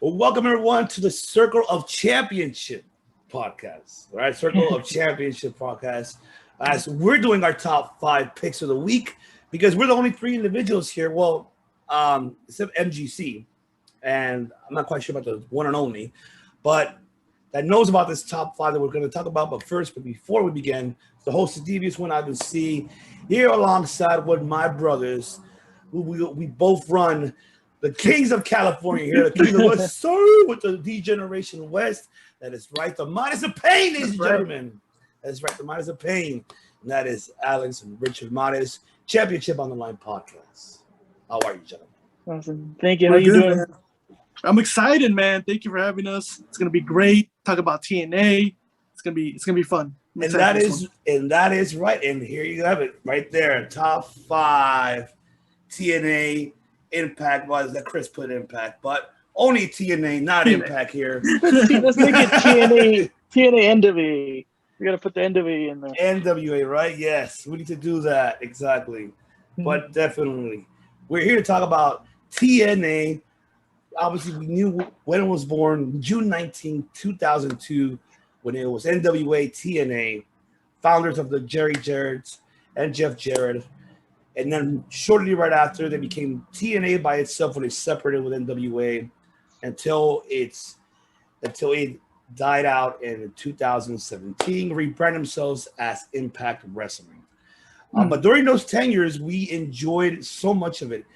Well, welcome everyone to the Circle of Championship podcast. All right, Circle of Championship podcast. As we're doing our top 5 picks of the week because we're the only 3 individuals here. Well, except MGC, and I'm not quite sure about the one and only, but that knows about this top 5 that we're going to talk about. But before we begin, the host of Devious One Ivan C here alongside with my brothers, who we both run the Kings of California here, the Kings of West, with the D-Generation West. That is right, the Minus of Pain, ladies and gentlemen. That is right, the Minus of Pain. And that is Alex and Richard Mares, Championship on the Line podcast. How are you, gentlemen? Awesome. Thank you. How you doing? Man. I'm excited, man. Thank you for having us. It's gonna be great. Talk about TNA. It's gonna be fun. And that is right. And here you have it, right there. Top 5 TNA Impact. Was that Chris put Impact, but only TNA, not Impact here. Let's make it TNA NWA. We gotta put the NWA in there. NWA, right? Yes, we need to do that exactly. But definitely, we're here to talk about TNA. Obviously, we knew when it was born, June 19, 2002, when it was NWA TNA, founders of the Jerry Jarretts and Jeff Jarrett. And then shortly right after, they became TNA by itself when they separated with NWA until it died out in 2017, rebranded themselves as Impact Wrestling. But during those 10 years, we enjoyed so much of it.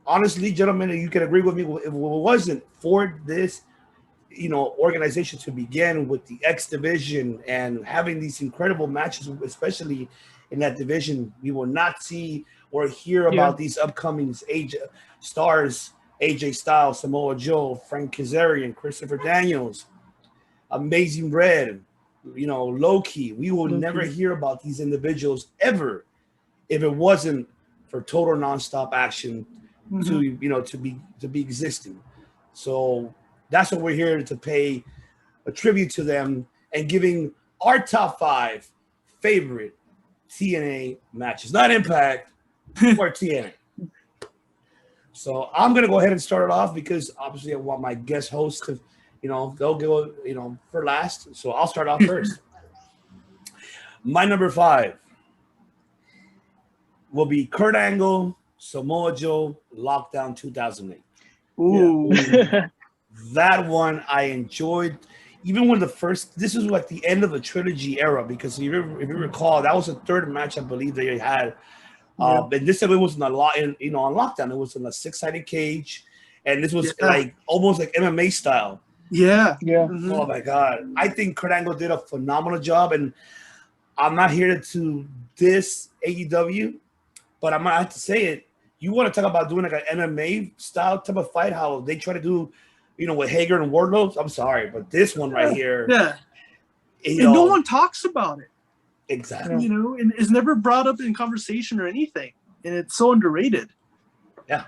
Honestly, gentlemen, you can agree with me, if it wasn't for this, organization to begin with the X division and having these incredible matches, especially in that division, we will not see or hear about these upcoming stars, AJ Styles, Samoa Joe, Frank Kazarian, Christopher Daniels, Amazing Red, Low-Key. We will never hear about these individuals ever if it wasn't for total nonstop action to be existing. So that's what we're here to pay a tribute to them and giving our top 5 favorite TNA matches, not Impact, or TNA. So I'm gonna go ahead and start it off because obviously I want my guest host to, they'll go, for last. So I'll start off first. My number 5 will be Kurt Angle, Samoa Joe, Lockdown 2008. Ooh. That one I enjoyed. Even when this was like the end of the trilogy era, because if you recall, that was the 3rd match I believe they had. And this time it was on Lockdown. It was in a 6-sided cage, and this was like almost like MMA style. Yeah. Oh my God, I think Kurt Angle did a phenomenal job, and I'm not here to diss AEW, but I'm gonna have to say it. You want to talk about doing like an MMA style type of fight? How they try to do. With Hager and Wardlow, I'm sorry, but this one right here, no one talks about it. Exactly. And it's never brought up in conversation or anything, and it's so underrated. Yeah,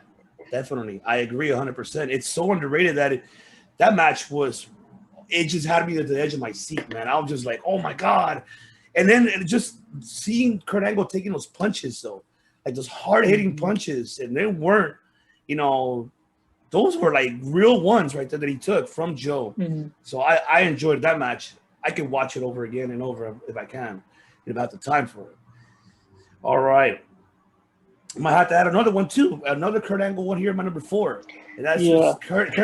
definitely, I agree 100%. It's so underrated that match it just had me at the edge of my seat, man. I was just like, oh my God, and then just seeing Kurt Angle taking those punches, though, like those hard hitting punches, and they weren't, those were like real ones right there that he took from Joe. So I enjoyed that match. I can watch it over again and over if I can, if I have the time for it. All right. I might have to add another one too. Another Kurt Angle one here, my number 4. And that's Kurt.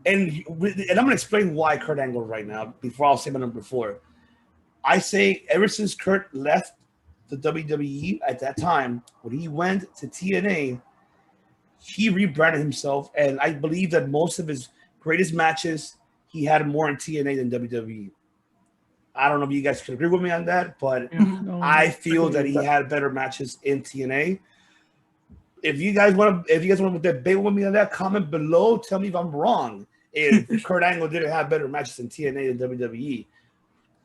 And I'm going to explain why Kurt Angle right now before I'll say my number 4. I say ever since Kurt left the WWE at that time, when he went to TNA, he rebranded himself, and I believe that most of his greatest matches he had more in TNA than WWE. I don't know if you guys can agree with me on that, but I feel that he had better matches in TNA. If you guys want to debate with me on that, comment below. Tell me if I'm wrong. If Kurt Angle didn't have better matches in TNA than WWE,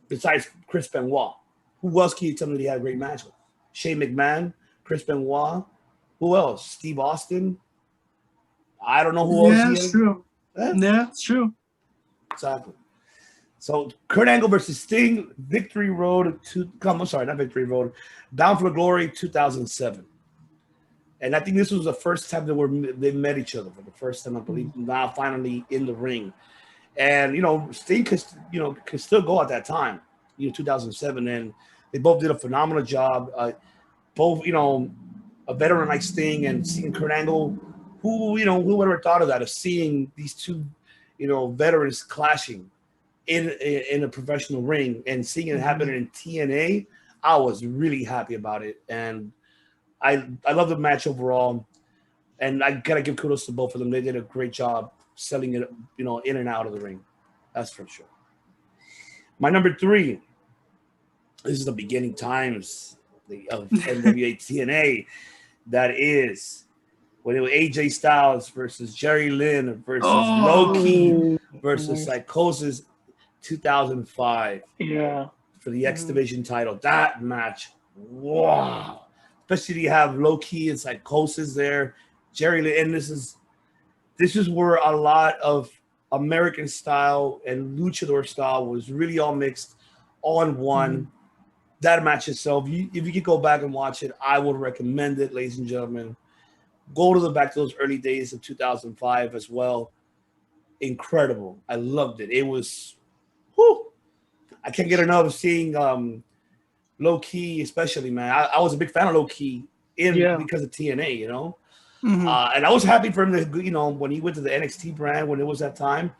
besides Chris Benoit, who else can you tell me that he had a great match with? Shane McMahon, Chris Benoit. Who else? Steve Austin. I don't know who else. Yeah, it's true. Yeah, it's true. Exactly. So Kurt Angle versus Sting, Victory Road not Victory Road, Bound for Glory 2007. And I think this was the first time they met each other for the first time, I believe. Now finally in the ring, and Sting could still go at that time, 2007, and they both did a phenomenal job. Both a veteran like Sting and seeing Kurt Angle, who would have thought of that, of seeing these two veterans clashing in a professional ring and seeing it happen in TNA. I was really happy about it, and I love the match overall, and I gotta give kudos to both of them. They did a great job selling it, in and out of the ring. That's for sure. My number 3. This is the beginning times of NWA TNA. That is when it was AJ Styles versus Jerry Lynn versus Low Key versus Psychosis, 2005. Yeah. For the X Division title. That match, wow. Especially you have Low Key and Psychosis there. Jerry Lynn, and this is where a lot of American style and luchador style was really all mixed all in one. That match itself, if you could go back and watch it, I would recommend it, ladies and gentlemen. Go back to those early days of 2005 as well. Incredible. I loved it. It was, I can't get enough of seeing Low Key, especially, man. I was a big fan of Low Key because of TNA, and I was happy for him to, when he went to the NXT brand when it was that time,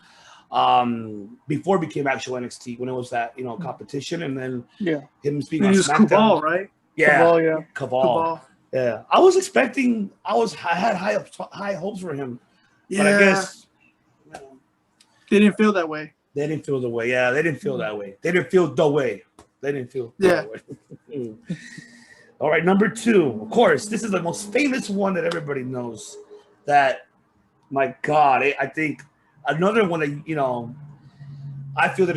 before it became actual NXT, when it was that competition, and then him speaking on SmackDown. Cabal, right? Yeah, Cabal. Yeah, I had high hopes for him, but I guess they didn't feel that way. They didn't feel the way. Yeah, they didn't feel that way. They didn't feel the way. They didn't feel the way. All right, number 2. Of course, this is the most famous one that everybody knows. That, my God, I think another one that I feel that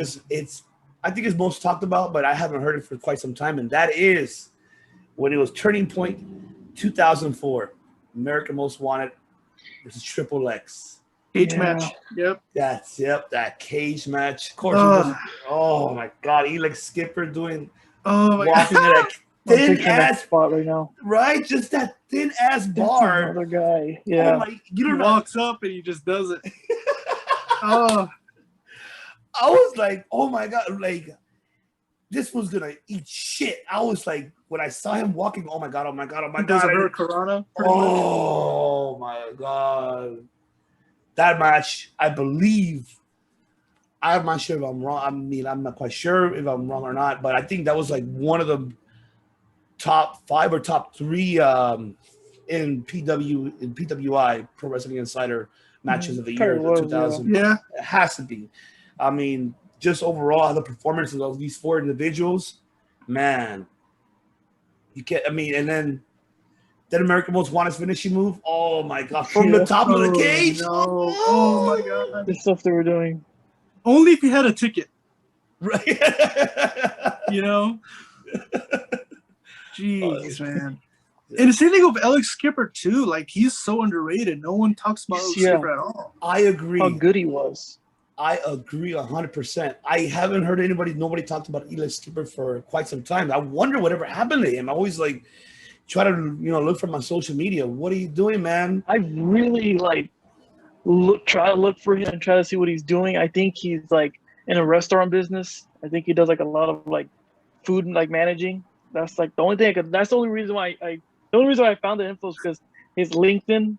I think it's most talked about, but I haven't heard it for quite some time, and that is when it was Turning Point, 2004, American Most Wanted versus Triple X. Cage match. Yep. That cage match. Of course. Oh my God, Elix Skipper walking in that thin ass spot right now. Right, just that thin ass bar. Another guy. Yeah. He walks up and he just does it. I was like, oh my God, like this was gonna eat shit. I was like, when I saw him walking, oh my God. He does a Hurricanrana. Oh my God. That match, I believe, I'm not sure if I'm wrong. I mean, I'm not quite sure if I'm wrong or not, but I think that was like one of the top 5 or top 3 in PWI, Pro Wrestling Insider, matches of the year, 2000. Yeah. It has to be. I mean, just overall, the performances of these 4 individuals, man. You can't, and then that American Most Wanted finishing move. Oh my God! From the top of the cage. No. Oh my God! The stuff they were doing. Only if you had a ticket. Right. Jeez, man. And the same thing with Alex Skipper too. Like, he's so underrated. No one talks about Alex Skipper at all. I agree. How good he was. I agree 100%. I haven't heard nobody talked about Alex Skipper for quite some time. I wonder whatever happened to him. I always try to look for my social media. What are you doing, man? I really try to look for him and try to see what he's doing. I think he's in a restaurant business. I think he does a lot of food and managing. That's the only thing that's the only reason why I found the info is because his LinkedIn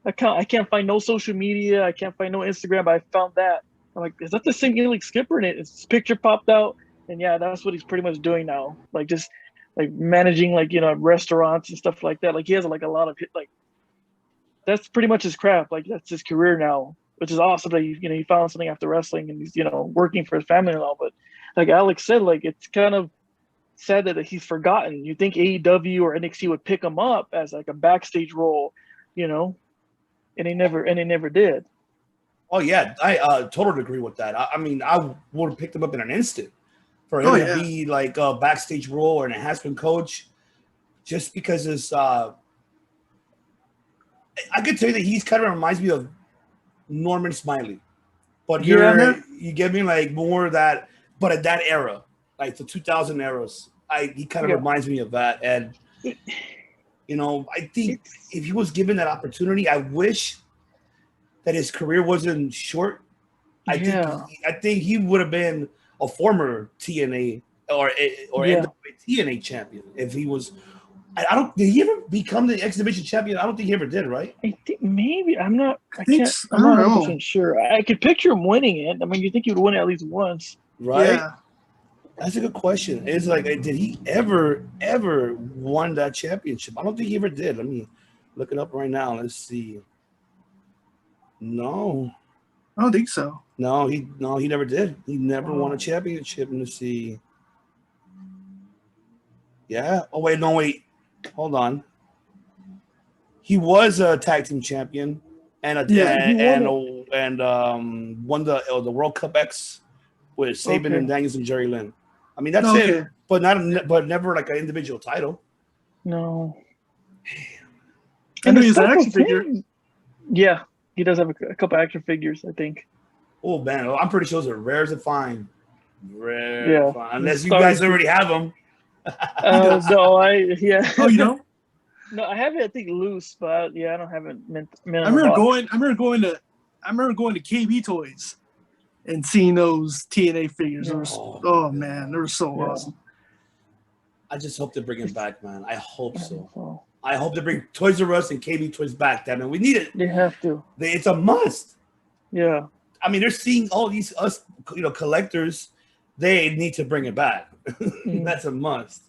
account. I can't find no social media. I can't find no Instagram, but I found that. I'm like, is that the same Alex Skipper? And his picture popped out, and yeah, that's what he's pretty much doing now. Just managing restaurants and stuff like that. He has a lot of that's pretty much his craft. That's his career now, which is awesome that he found something after wrestling and he's working for his family and all. But like Alex said, it's kind of sad that he's forgotten. You think AEW or NXT would pick him up as a backstage role, and they never did. Oh yeah, I totally agree with that. I mean, I would have picked him up in an instant for him to be a backstage role or an enhancement coach, just because it's. I could tell you that he's kind of reminds me of Norman Smiley, but you get me more of that, but at that era, the 2000 eras, he kind of reminds me of that. And You know, I think It's, if he was given that opportunity, I wish that his career wasn't short. yeah, I think he would have been a former TNA or yeah. NWA TNA champion if he was. I don't. Did he ever become the X Division champion? I don't think he ever did. Right? I think maybe I'm not. I think I I'm don't not 100 know. percent sure. I could picture him winning it. I mean, you think he would win it at least once? Right? Yeah, That's a good question. It's like, did he ever won that championship? I don't think he ever did. Let me look it up right now. Let's see. No, I don't think so. no, he never did. He never won a Wow. championship. Let's see. Yeah. Oh wait, no wait. Hold on. He was a tag team champion and Yeah. He won it. won the World Cup X with Saban Okay. and Daniels and Jerry Lynn. I mean that's it, Okay. but never like an individual title. No. I And know the he's an stuff action with figure. him. Yeah, he does have a couple action figures, I think. Oh man, I'm pretty sure those are rare to find. Rare to Yeah. find. The Unless you Stars- guys already have them. He does. No, yeah. Oh, you don't? No, I have it. I think loose, but yeah, I don't have it mint I in a remember box. going to KB Toys and seeing those TNA figures. Yeah. Oh man, they were so Yeah. awesome. I just hope they bring it back, man. I hope so. So I hope they bring Toys R Us and KB Toys back. Damn it, we need it. they have to. It's a must. Yeah. I mean, they're seeing all these collectors. They need to bring it back. Mm. That's a must.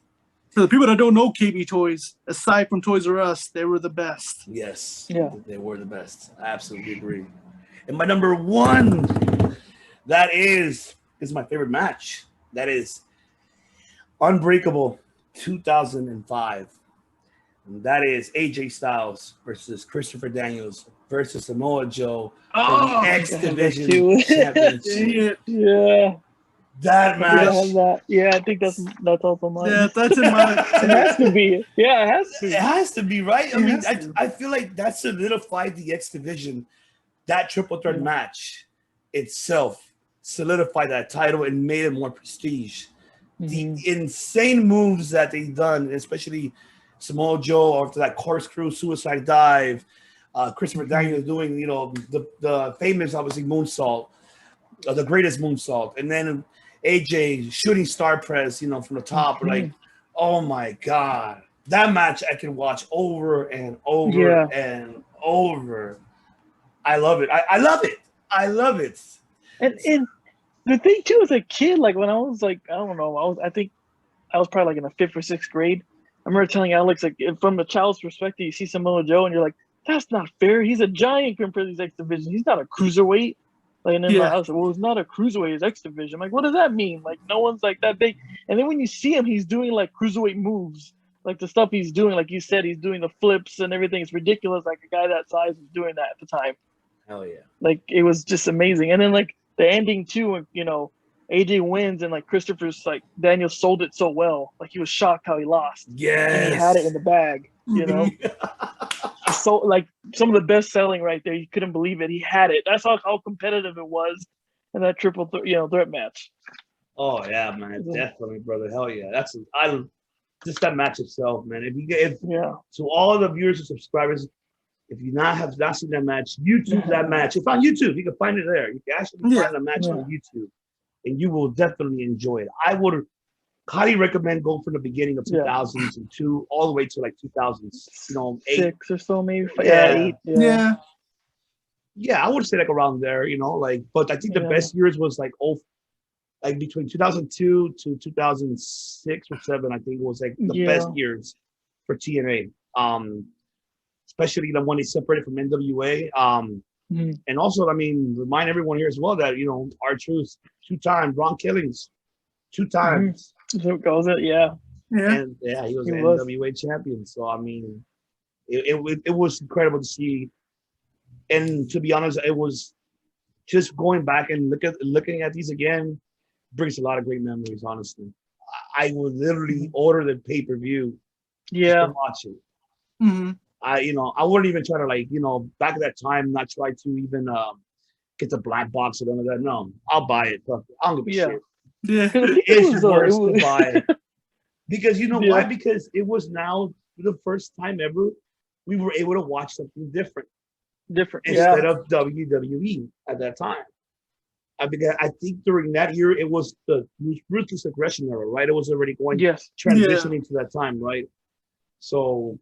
For the people that don't know KB Toys, aside from Toys R Us, they were the best. Yes. Yeah. They were the best. I absolutely agree. And my number one, that is my favorite match. That is Unbreakable 2005. And that is AJ Styles versus Christopher Daniels versus Samoa Joe for Oh, the X I have that Division too. Championship. Yeah, Yeah. That I think I have match, that. Yeah, I think that's also mine. yeah, that's in my. It has to be. Yeah, it has it to. has to be, right? I It mean, has to. I feel like that solidified the X Division. That triple threat Yeah. match itself solidified that title and made it more prestige. Mhm. The insane moves that they done, especially Samoa Joe after that corkscrew suicide dive, Christopher Daniels doing, the famous, obviously, moonsault, the greatest moonsault, and then AJ shooting star press, from the top. Mhm. Like, oh my God. That match I can watch over and over Yeah. and over. I love it. I love it. I love it. And the thing too, as a kid, like when I was like, I don't know, I think I was probably like in the 5th or 6th grade. I remember telling Alex, like, from a child's perspective, you see Samoa Joe and you're like, that's not fair. He's a giant compared to these X Division. He's not a cruiserweight. Like, and then Yeah. I was like, well, it's not a cruiserweight, it's X Division. I'm like, what does that mean? Like, no one's like that big. And then when you see him, he's doing like cruiserweight moves. Like the stuff he's doing, like you said, he's doing the flips and everything. It's ridiculous. Like a guy that size was doing that at the time. Hell yeah. Like it was just amazing. And then like the ending too, AJ wins and like Christopher's like Daniel sold it so well. Like he was shocked how he lost. Yes. And he had it in the bag, So like some of the best selling right there. You couldn't believe it. He had it. That's how competitive it was in that triple threat match. Oh yeah, man, definitely, brother. Hell yeah. Just that match itself, man. If to all the viewers and subscribers, if you have not seen that match, YouTube that match. It's on YouTube. You can find it there. You can actually find the match on YouTube, and you will definitely enjoy it. I would highly recommend going from the beginning of 2002 all the way to like 2008. 6 or so, maybe. Yeah. 8. Yeah. Yeah, I would say like around there, but I think the best years was like between 2002 to 2006 or 7, I think was like the best years for TNA. Especially the one they separated from NWA. And also, remind everyone here as well that, R-Truth, 2-time, Ron Killings, 2 times. So goes it, yeah. And he was an NWA champion. So, it was incredible to see. And to be honest, it was just going back and looking at these again brings a lot of great memories, honestly. I would literally order the pay-per-view just to watch it. Mm-hmm. I wouldn't even try to back at that time, not try to even get the black box or none of that. No, I'll buy it. I don't give a shit. Yeah. It's worth to buy it. Because why? Because it was now the first time ever we were able to watch something different Different. instead Yeah. of WWE at that time. I think during that year it was the ruthless aggression era, right? It was already going Yes. transitioning to that time, right? So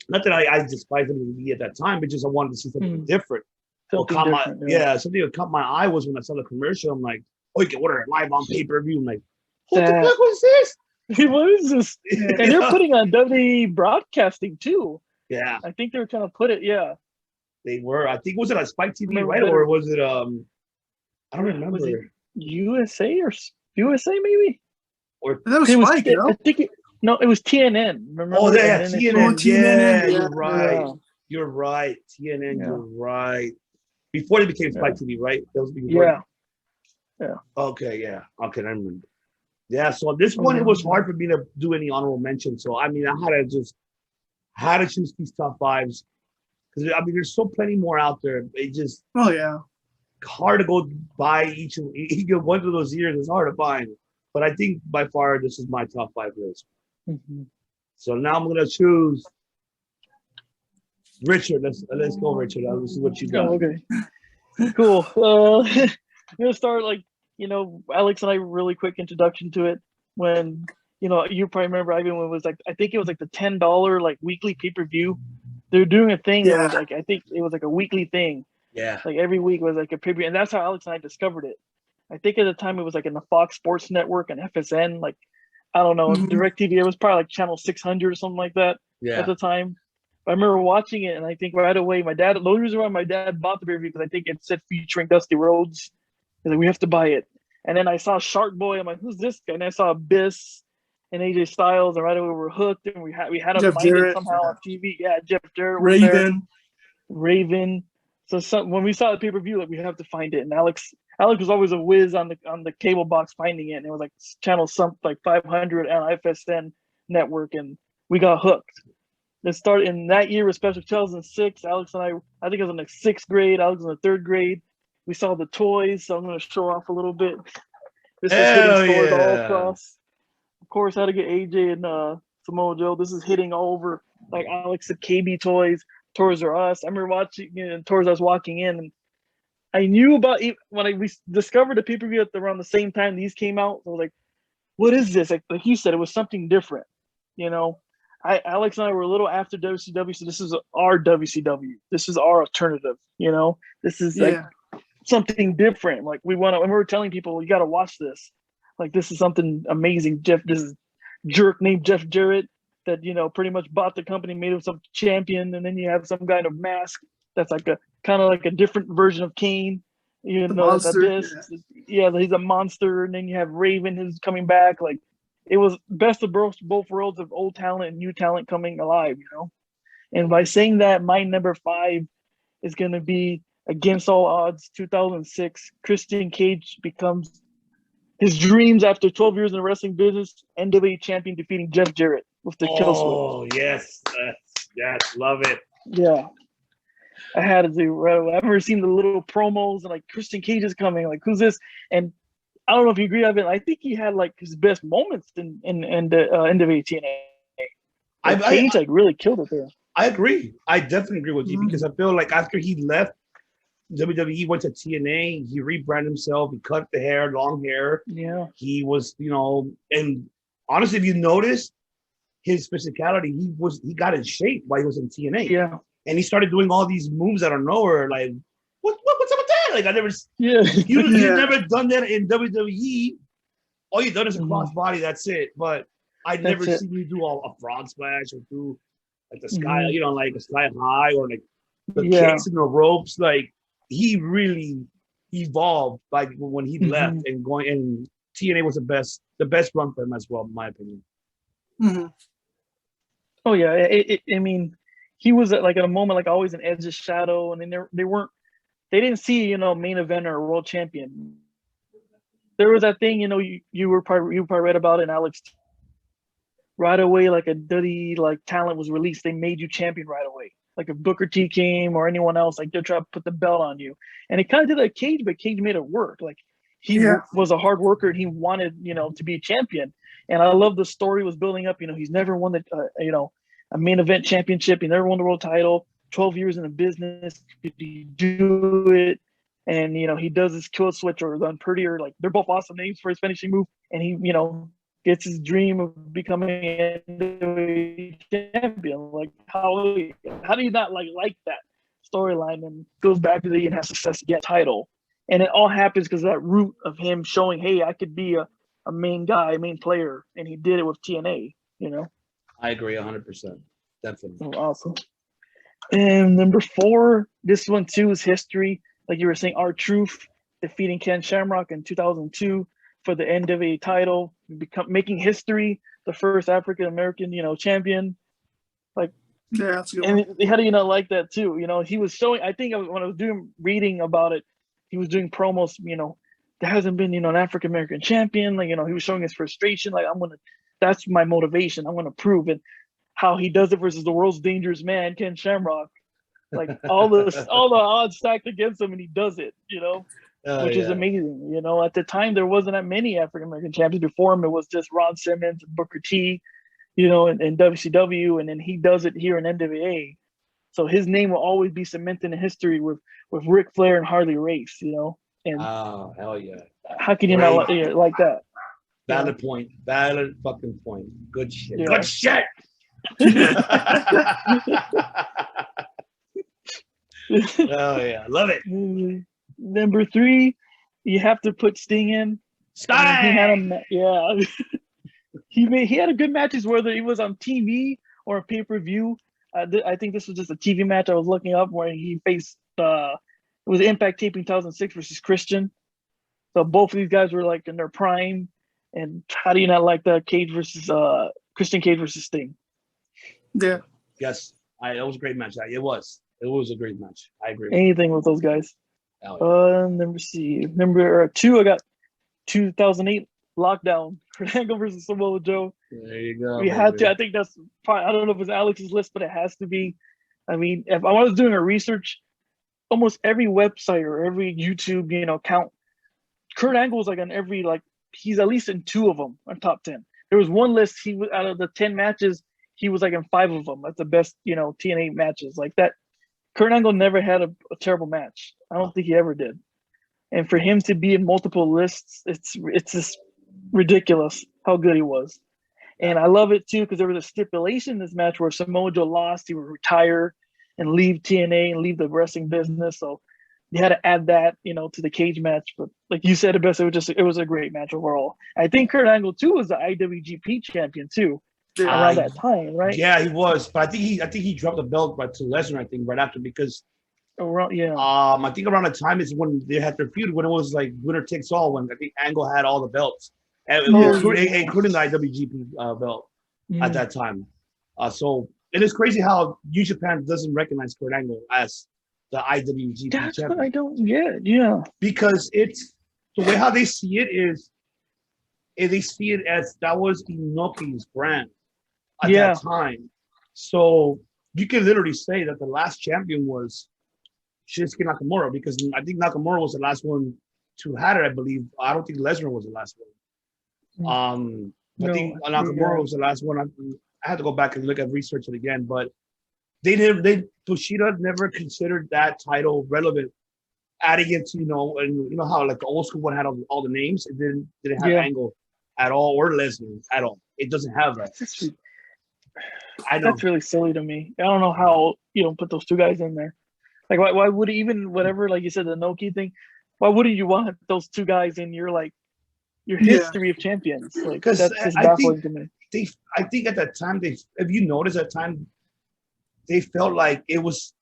not that I despised WWE at that time, but just I wanted to see something different. Something What caught different. yeah, something that caught my eye was when I saw the commercial. I'm like, oh, you can order it live on pay-per-view. I'm like, what the That- fuck was this? What is this? And they're putting on WWE broadcasting too. Yeah, I think they're trying to put it. Yeah. they were. I think was it on Spike TV, Remember right? better. Or was it I don't remember. Was it USA or USA maybe? Or That was It was. Spike, you I know? think it. No, it was TNN. Remember? oh yeah, And then it TNN. changed. Yeah, TNN, you're right. Yeah. You're right. TNN, Yeah. you're right. Before they became Spike TV, right? That was Yeah. Okay, yeah. Okay, I remember. Yeah, so this one it was hard for me to do any honorable mention. So I mean, I had to choose these top fives because I mean, there's so plenty more out there. It just Oh yeah. hard to go by each one of those years. It's hard to find, but I think by far this is my top 5 list. Mhm. So now I'm gonna choose Richard. Let's go, Richard. Let's see what you got. Oh, okay. Cool. I'm gonna start Alex and I really quick introduction to it when you probably remember Ivan when it was like I think it was like the $10 like weekly pay-per-view. They're doing a thing that was like I think it was like a weekly thing. Yeah. Like every week was like a pay-per-view, and that's how Alex and I discovered it. I think at the time it was like in the Fox Sports Network and FSN, like I don't know, DirecTV. It was probably like channel 600 or something like that at the time. But I remember watching it, and I think right away my dad. The only reason why my dad bought the pay-per-view because I think it said featuring Dusty Rhodes. He's like, we have to buy it. And then I saw Shark Boy. I'm like, who's this guy? And I saw Abyss and AJ Styles, and right away we were hooked, and we had to Jeff find Jarrett, it somehow on TV. Yeah, Jeff Jarrett was there. Raven. So when we saw the pay-per-view, like we have to find it. And Alex was always a whiz on the cable box finding it, and it was like channel like 500 on FSN network, and we got hooked. It started in that year, especially 2006. Alex and I think I was in the 6th grade. Alex was in the 3rd grade. We saw the toys, so I'm going to show off a little bit. This is hitting stores all across. Of course, how to get AJ and Samoa Joe. This is hitting all over, like Alex said, KB Toys, Toys R Us. I remember watching Toys R Us walking in, and I knew about when we discovered the pay-per-view around the same time these came out. I was like, what is this? Like you said, it was something different, Alex and I were a little after WCW, so this is our WCW. This is our alternative, This is like something different. Like we were telling people, you got to watch this. Like this is something amazing. This is jerk named Jeff Jarrett that pretty much bought the company, made him some champion, and then you have some guy in a mask that's like a kind of like a different version of Kane. Monster, he's a monster, and then you have Raven who's coming back. Like it was best of both worlds of old talent and new talent coming alive, And by saying that, my number 5 is going to be Against All Odds, 2006. Christian Cage becomes his dreams after 12 years in the wrestling business. NWA champion defeating Jeff Jarrett with the kill switch. Oh yes, love it. Yeah. I had to do right away. I've never seen the little promos and like Christian Cage is coming. Like, who's this? And I don't know if you agree, Evan. I think he had like his best moments in the NWA TNA. Cage like really killed it there. I agree. I definitely agree with you because I feel like after he left WWE, went to TNA, he rebranded himself. He cut the hair, long hair. Yeah. He was, and honestly, if you notice his physicality, he got in shape while he was in TNA. Yeah. And he started doing all these moves out of nowhere. Like, what's up with that? Like, I never. Yeah. You've never done that in WWE. All you've done is a crossbody. That's it. But I'd never seen you do a frog splash or do like the sky, like a sky high or like the kicks and the ropes. Like he really evolved like when he left and going. And TNA was the best run for him as well, in my opinion. Mm-hmm. Oh yeah, I mean, he was like at a moment like always an edge of shadow, and then they didn't see main event or world champion. There was that thing you probably read about it, and Alex. Right away, like a dirty talent was released, they made you champion right away. Like if Booker T came or anyone else, like they're trying to put the belt on you. And it kind of did like Cage, but Cage made it work. Like he was a hard worker and he wanted to be a champion. And I love the story was building up. He's never won the a main event championship. He never won the world title. 12 years in the business. Could he do it? And, you know, he does his kill switch or the unprettier. Like, they're both awesome names for his finishing move. And he, you know, gets his dream of becoming an NWA champion. Like, how do you not like that storyline? And goes back to the and has success to get title. And it all happens because that root of him showing, hey, I could be a main guy, a main player. And he did it with TNA, you know? I agree 100%. Definitely. Oh, awesome. And number 4, this one too is history. Like you were saying, R-Truth defeating Ken Shamrock in 2002 for the NWA title, making history, the first African American, you know, champion. Like, yeah, that's a good one. and how do you not like that too? You know, he was showing. I think when I was reading about it, he was doing promos. You know, there hasn't been, you know, an African American champion. Like, you know, he was showing his frustration. Like, that's my motivation. I'm gonna prove it. How he does it versus the world's dangerous man, Ken Shamrock. Like, all the odds stacked against him, and he does it, you know, which is amazing. You know, at the time, there wasn't that many African-American champions. Before him, it was just Ron Simmons and Booker T, you know, and WCW, and then he does it here in NWA. So his name will always be cemented in history with Ric Flair and Harley Race, you know. And oh, hell yeah. How can you not like that? Valid point. Valid fucking point. Good shit. Yeah. Good shit. Oh yeah, love it. Number 3, you have to put Sting in. Sting. He had a good matches whether he was on TV or a pay-per-view. I think this was just a TV match I was looking up where he faced it was Impact taping 2006 versus Christian. So both of these guys were like in their prime. And how do you not like the Christian Cage versus Sting? Yeah. Yes, it was a great match. It was a great match. I agree. Anything with those guys. Number 2, I got 2008 Lockdown. Kurt Angle versus Samoa Joe. There you go. We had to. I think that's probably, I don't know if it's Alex's list, but it has to be. I mean, if I was doing a research, almost every website or every YouTube, you know, count, Kurt Angle was like on every, like, he's at least in 2 of them on top 10. There was one list, he was out of the 10 matches, he was like in 5 of them. That's the best, you know, TNA matches. Like that, Kurt Angle never had a terrible match. I don't think he ever did. And for him to be in multiple lists, it's just ridiculous how good he was. And I love it too because there was a stipulation in this match where Samoa Joe lost, he would retire and leave TNA and leave the wrestling business. So they had to add that, you know, to the cage match. But like you said, it was a great match overall. I think Kurt Angle too was the IWGP champion too around that time, right? Yeah, he was. But I think he dropped the belt to Lesnar. I think right after because. I think around the time is when they had their feud when it was like winner takes all. When I think Angle had all the belts, including the IWGP belt at that time. So it is crazy how New Japan doesn't recognize Kurt Angle as the IWGP That's champion. what I don't get. Yeah, because it's the way how they see it is they see it as that was Inoki's brand at that time. So you can literally say that the last champion was Shinsuke Nakamura because I think Nakamura was the last one to have it, I believe. I don't think Lesnar was the last one. I think Nakamura was the last one. I had to go back and look at research it again, but Kushida never considered that title relevant, adding it to, you know how like the old school one had all the names. It didn't have Angle at all or Lesnar at all. It doesn't have that. I know. That's really silly to me. I don't know how you don't put those 2 guys in there. Like, why would even whatever, like you said, the Noki thing, why wouldn't you want those 2 guys in your history of champions? Like, that's just baffling to me. I think at that time, if you notice at that time, they felt like it was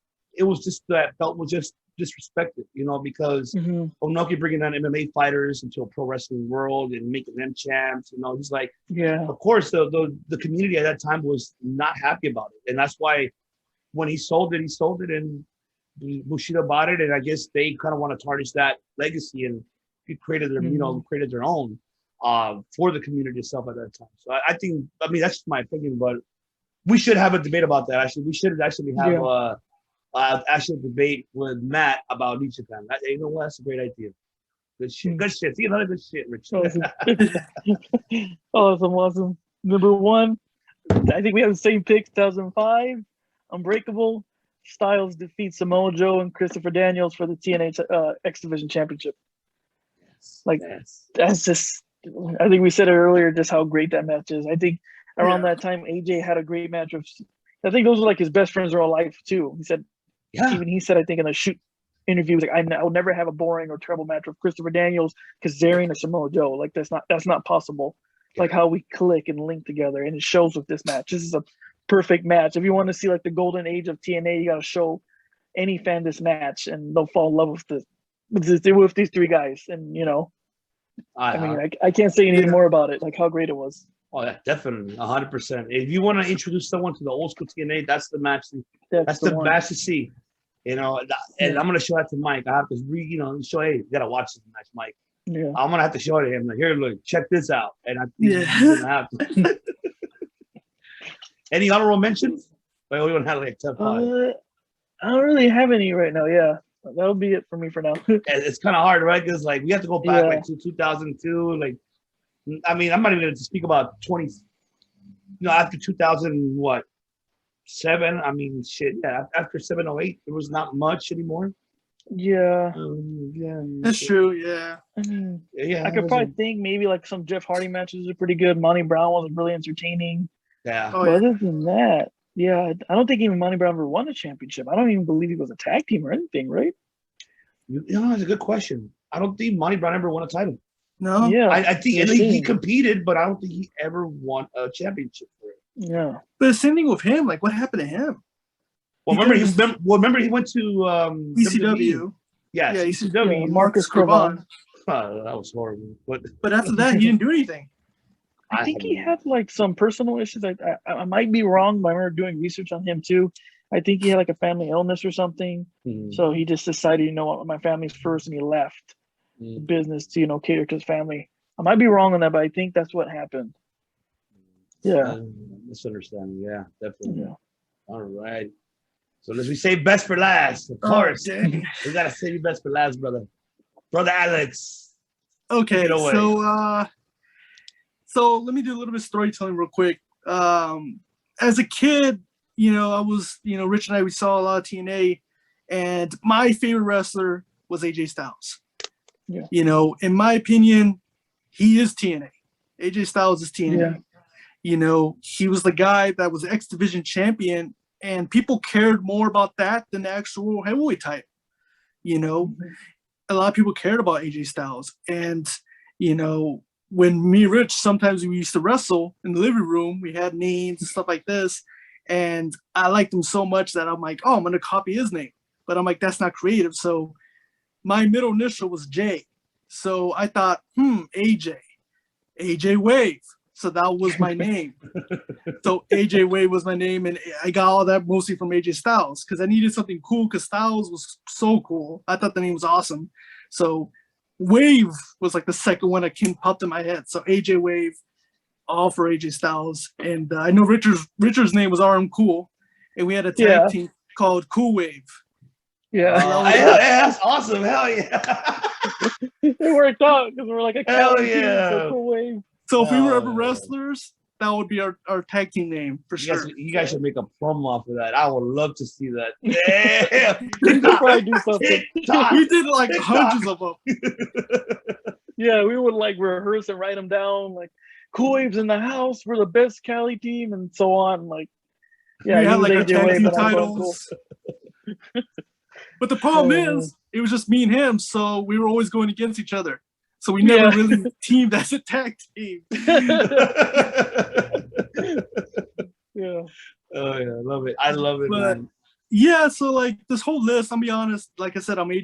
just that belt was just disrespected, you know, because Onoki bringing down MMA fighters into a pro wrestling world and making them champs, you know, he's like, of course, the community at that time was not happy about it. And that's why when he sold it, and Bushido bought it, and I guess they kind of want to tarnish that legacy, and he created their, created their own for the community itself at that time. So I think, that's just my opinion, but we should have a debate about that. Actually, we should actually have actual debate with Matt about New Japan. You know what? That's a great idea. Good shit. Good shit. See, another good shit, Rich. Awesome. Awesome. Number 1, I think we have the same pick. 2005, Unbreakable. Styles defeats Samoa Joe and Christopher Daniels for the TNA X Division Championship. Like that's just. I think we said it earlier, just how great that match is. I think around that time, AJ had a great match of. I think those were like his best friends in real life too. He said, even he said, I think in a shoot interview, was like, I will never have a boring or terrible match with Christopher Daniels, Kazarian, or Samoa Joe. Like that's not possible. Like how we click and link together, and it shows with this match. This is a perfect match. If you want to see like the golden age of TNA, you got to show any fan this match, and they'll fall in love with these three guys. And I can't say any more about it. Like how great it was. Oh, yeah, definitely, 100%. If you want to introduce someone to the old school TNA, that's the match. That's the match to see. And I'm gonna show that to Mike. I have to show. Hey, you gotta watch this match, Mike. Yeah. I'm gonna have to show it to him. Like, here, look, check this out. And I think he's gonna have to. Any honorable mentions? Like, we don't have like top 5. I don't really have any right now. Yeah, that'll be it for me for now. It's kind of hard, right? Because like we have to go back like to 2002. Like, I mean, I'm not even going to speak about 20. After 2007. I mean, shit. Yeah, after 708, there was not much anymore. Yeah. That's true. Yeah. I mean, I could probably think maybe like some Jeff Hardy matches are pretty good. Monty Brown was really entertaining. Yeah. But other than that, I don't think even Monty Brown ever won a championship. I don't even believe he was a tag team or anything, right? That's a good question. I don't think Monty Brown ever won a title. No. Yeah. I think he competed, but I don't think he ever won a championship for it. Yeah. But the same thing with him. Like, what happened to him? Well, remember he went to ECW. Yeah, ECW. Marcus Cravan. Oh, that was horrible. But after that, he didn't do anything. I think he had like some personal issues. I might be wrong, but I remember doing research on him too. I think he had like a family illness or something. Mm-hmm. So he just decided, you know what, my family's first, and he left the business to, cater to his family. I might be wrong on that, but I think that's what happened. Yeah. Misunderstanding. Yeah, definitely. Yeah. All right. So let's save best for last. Of course. We got to save your best for last, brother. Brother Alex. Okay. So let me do a little bit of storytelling real quick. As a kid, I was, Rich and I, we saw a lot of TNA, and my favorite wrestler was AJ Styles. Yeah. In my opinion, he is TNA. AJ Styles is TNA. Yeah. He was the guy that was X Division champion, and people cared more about that than the actual heavyweight title. A lot of people cared about AJ Styles. And, when me and Rich, sometimes we used to wrestle in the living room, we had names and stuff like this. And I liked him so much that I'm like, I'm going to copy his name. But I'm like, that's not creative. So my middle initial was J. So I thought, AJ Wave. So that was my name. So AJ Wave was my name. And I got all that mostly from AJ Styles because I needed something cool because Styles was so cool. I thought the name was awesome. So Wave was like the second one that popped in my head. So AJ Wave, all for AJ Styles. And I know Richard's name was RM Cool. And we had a tag team called Cool Wave. Yeah. That's awesome. Hell yeah. It worked out because we're like a Hell yeah. Team, so Cool Wave. So if we were ever wrestlers, that would be our tag team name for sure. You guys should make a promo off of that. I would love to see that. Yeah. We could probably do something. We did like hundreds of them. Yeah, we would like rehearse and write them down. Like, Cool Wave's in the house. We're the best Cali team, and so on. Like, yeah, we had like our tag team titles. But the problem is, it was just me and him, so we were always going against each other. So we never really teamed as a tag team. Yeah. Oh yeah, I love it. I love it, man. Yeah, so like this whole list, I'll be honest, like I said, I'm a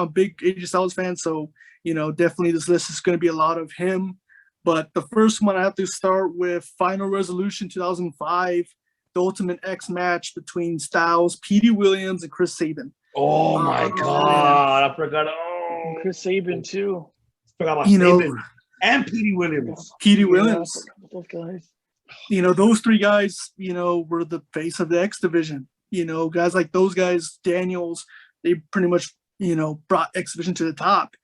big AJ Styles fan, so definitely this list is gonna be a lot of him. But the first one I have to start with Final Resolution 2005, the Ultimate X match between Styles, Petey Williams, and Chris Sabin. Oh my God, I forgot. Chris Sabin too. Forgot about Sabin and Petey Williams. Petey Williams. Those guys. Those three guys, were the face of the X Division. Guys like those guys, Daniels, they pretty much, brought X Division to the top.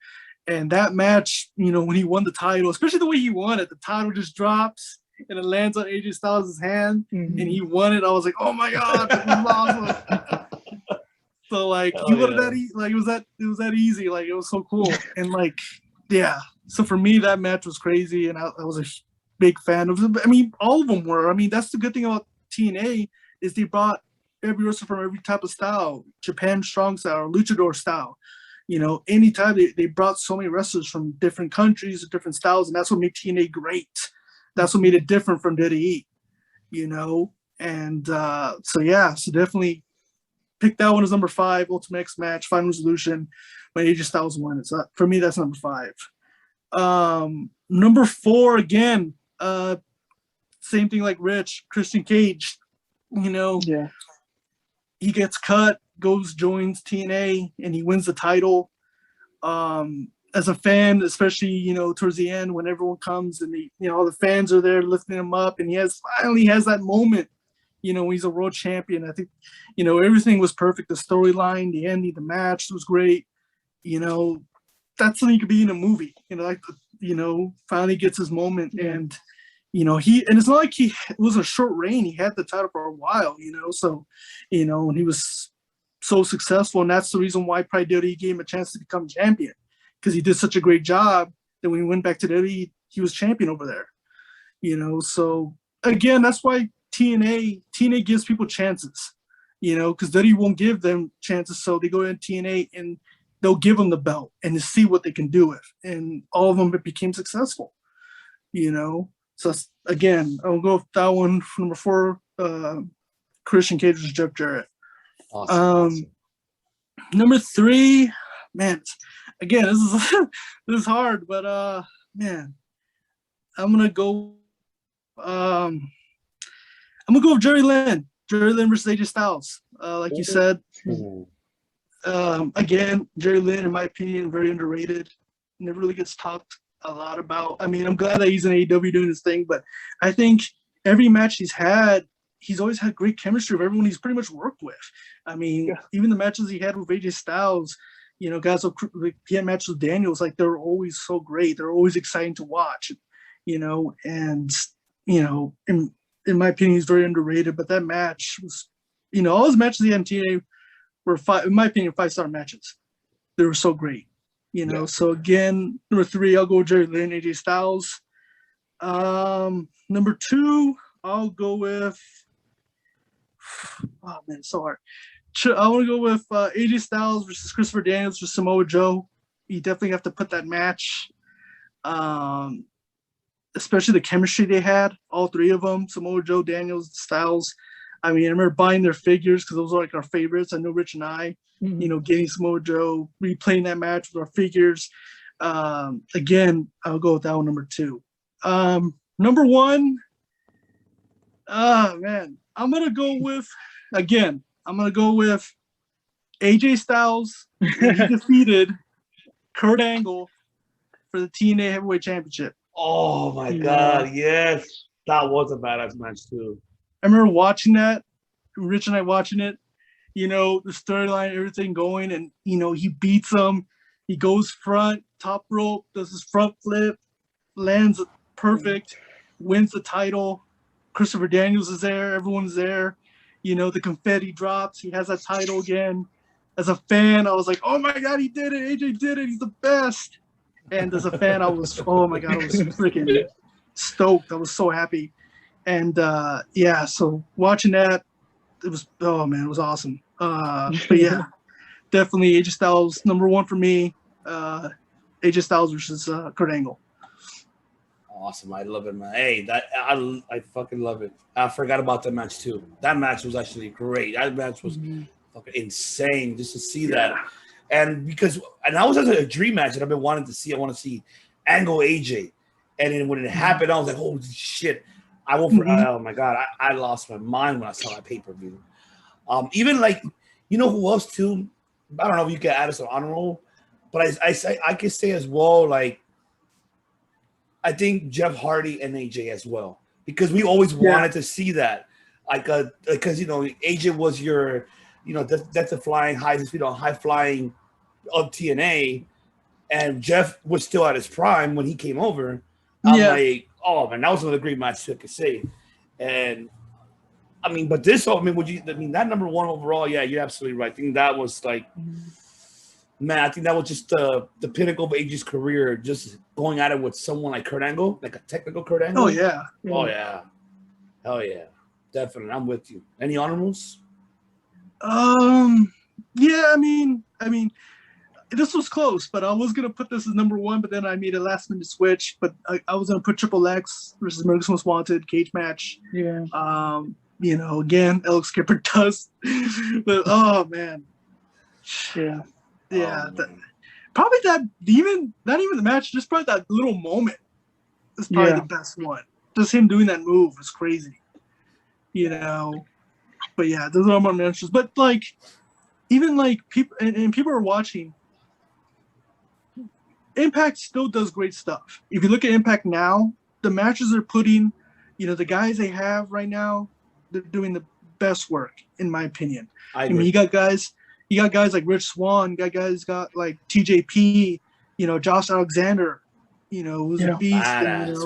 And that match, when he won the title, especially the way he won it, the title just drops and it lands on AJ Styles' hand, Mhm. and he won it. I was like, oh my god, that was awesome. So like Hell he would yeah. have like it was that easy. Like it was so cool. And like yeah. So for me that match was crazy, and I was a big fan of it. I mean, all of them were. I mean, that's the good thing about TNA is they brought every wrestler from every type of style, Japan strong style, or luchador style. You know, anytime they brought so many wrestlers from different countries, different styles, and that's what made TNA great. That's what made it different from WWE. You know, and so yeah, so definitely pick that one as number 5, Ultimate X match, Final Resolution, when AJ Styles won. It's for me, that's number 5. Number 4 again, same thing like Rich, Christian Cage. You know, Yeah. he gets cut, joins TNA, and he wins the title. As a fan, especially, you know, towards the end when everyone comes and all the fans are there lifting him up, and he finally has that moment, you know, when he's a world champion. I think, you know, everything was perfect. The storyline, the ending, the match was great. You know, that's something you could be in a movie, you know, like, you know, finally gets his moment. Yeah. And, you know, and it's not like it was a short reign. He had the title for a while, you know, so, you know, and he was so successful. And that's the reason why probably WWE gave him a chance to become champion, because he did such a great job that when he went back to WWE, he was champion over there, you know. So again, that's why TNA gives people chances, you know, because WWE won't give them chances. So they go in TNA and they'll give them the belt and to see what they can do with. And all of them became successful, you know. So again, I'll go with that one for number 4. Christian Cage versus Jeff Jarrett. Awesome. Number 3, man. Again, this is hard, but man, I'm gonna go. I'm gonna go with Jerry Lynn versus AJ Styles. Like you said, again, Jerry Lynn, in my opinion, very underrated. Never really gets talked a lot about. I mean, I'm glad that he's in AEW doing his thing, but I think every match he's always had great chemistry with everyone he's pretty much worked with. I mean, even the matches he had with AJ Styles, you know, guys, he had matches with Daniels, like they're always so great. They're always exciting to watch, you know, and, you know, in my opinion, he's very underrated, but that match was, you know, all his matches he had in TNA were, in my opinion, 5-star matches. They were so great, you know. So again, number 3, I'll go with Jerry Lynn, AJ Styles. Number 2, I'll go with, oh man, it's so hard. I want to go with AJ Styles versus Christopher Daniels versus Samoa Joe. You definitely have to put that match, especially the chemistry they had, all 3 of them, Samoa Joe, Daniels, Styles. I mean, I remember buying their figures because those were like our favorites. I know Rich and I, you know, getting Samoa Joe, replaying that match with our figures. Again, I'll go with that one, number 2. Number 1, man, I'm going to go with AJ Styles when he defeated Kurt Angle for the TNA Heavyweight Championship. Oh my God, yes. That was a badass match too. I remember watching that, Rich and I watching it, you know, the storyline, everything going, and, you know, he beats him. He goes front, top rope, does his front flip, lands perfect, wins the title. Christopher Daniels is there. Everyone's there. You know, the confetti drops. He has that title again. As a fan, I was like, oh my God, he did it. AJ did it. He's the best. And as a fan, I was, oh my God, I was freaking stoked. I was so happy. And yeah, so watching that, it was, oh man, it was awesome. But yeah, definitely AJ Styles, number 1 for me. AJ Styles versus Kurt Angle. Awesome. I love it, man. Hey, I fucking love it. I forgot about that match too. That match was actually great. That match was fucking insane just to see that. And that was a dream match that I've been wanting to see. I want to see Angle AJ. And then when it happened, I was like, holy shit. I went for, oh my God, I lost my mind when I saw that pay-per-view. Even like, you know who else too? I don't know if you can add us an honor roll, but I could say as well, like, I think Jeff Hardy and AJ as well, because we always wanted to see that, like, because, you know, AJ was your, you know, that's the flying high flying of TNA, and Jeff was still at his prime when he came over. I'm like, oh man, that was another great match I could say. And I mean, but this, I mean, that number one overall, yeah, you're absolutely right. I think that was like, man, I think that was just the pinnacle of AJ's career, just going at it with someone like Kurt Angle, like a technical Kurt Angle. Oh yeah. Oh yeah. Hell yeah. Definitely. I'm with you. Any honorables? Yeah, I mean, this was close, but I was gonna put this as number one, but then I made a last minute switch. But I was gonna put Triple X versus America's Most Wanted cage match. Yeah. You know, again, Alex Skipper does, but oh man, Yeah. yeah, Oh, probably that even not even the match, just probably that little moment is probably the best one. Just him doing that move was crazy, you know. But yeah, those are my mentions. But like, even like people and people are watching. Impact still does great stuff. If you look at Impact now, the matches they're putting, you know, the guys they have right now, they're doing the best work, in my opinion. I mean, you got guys like Rich Swann, guys got like TJP, you know, Josh Alexander, you know, who's a beast. And,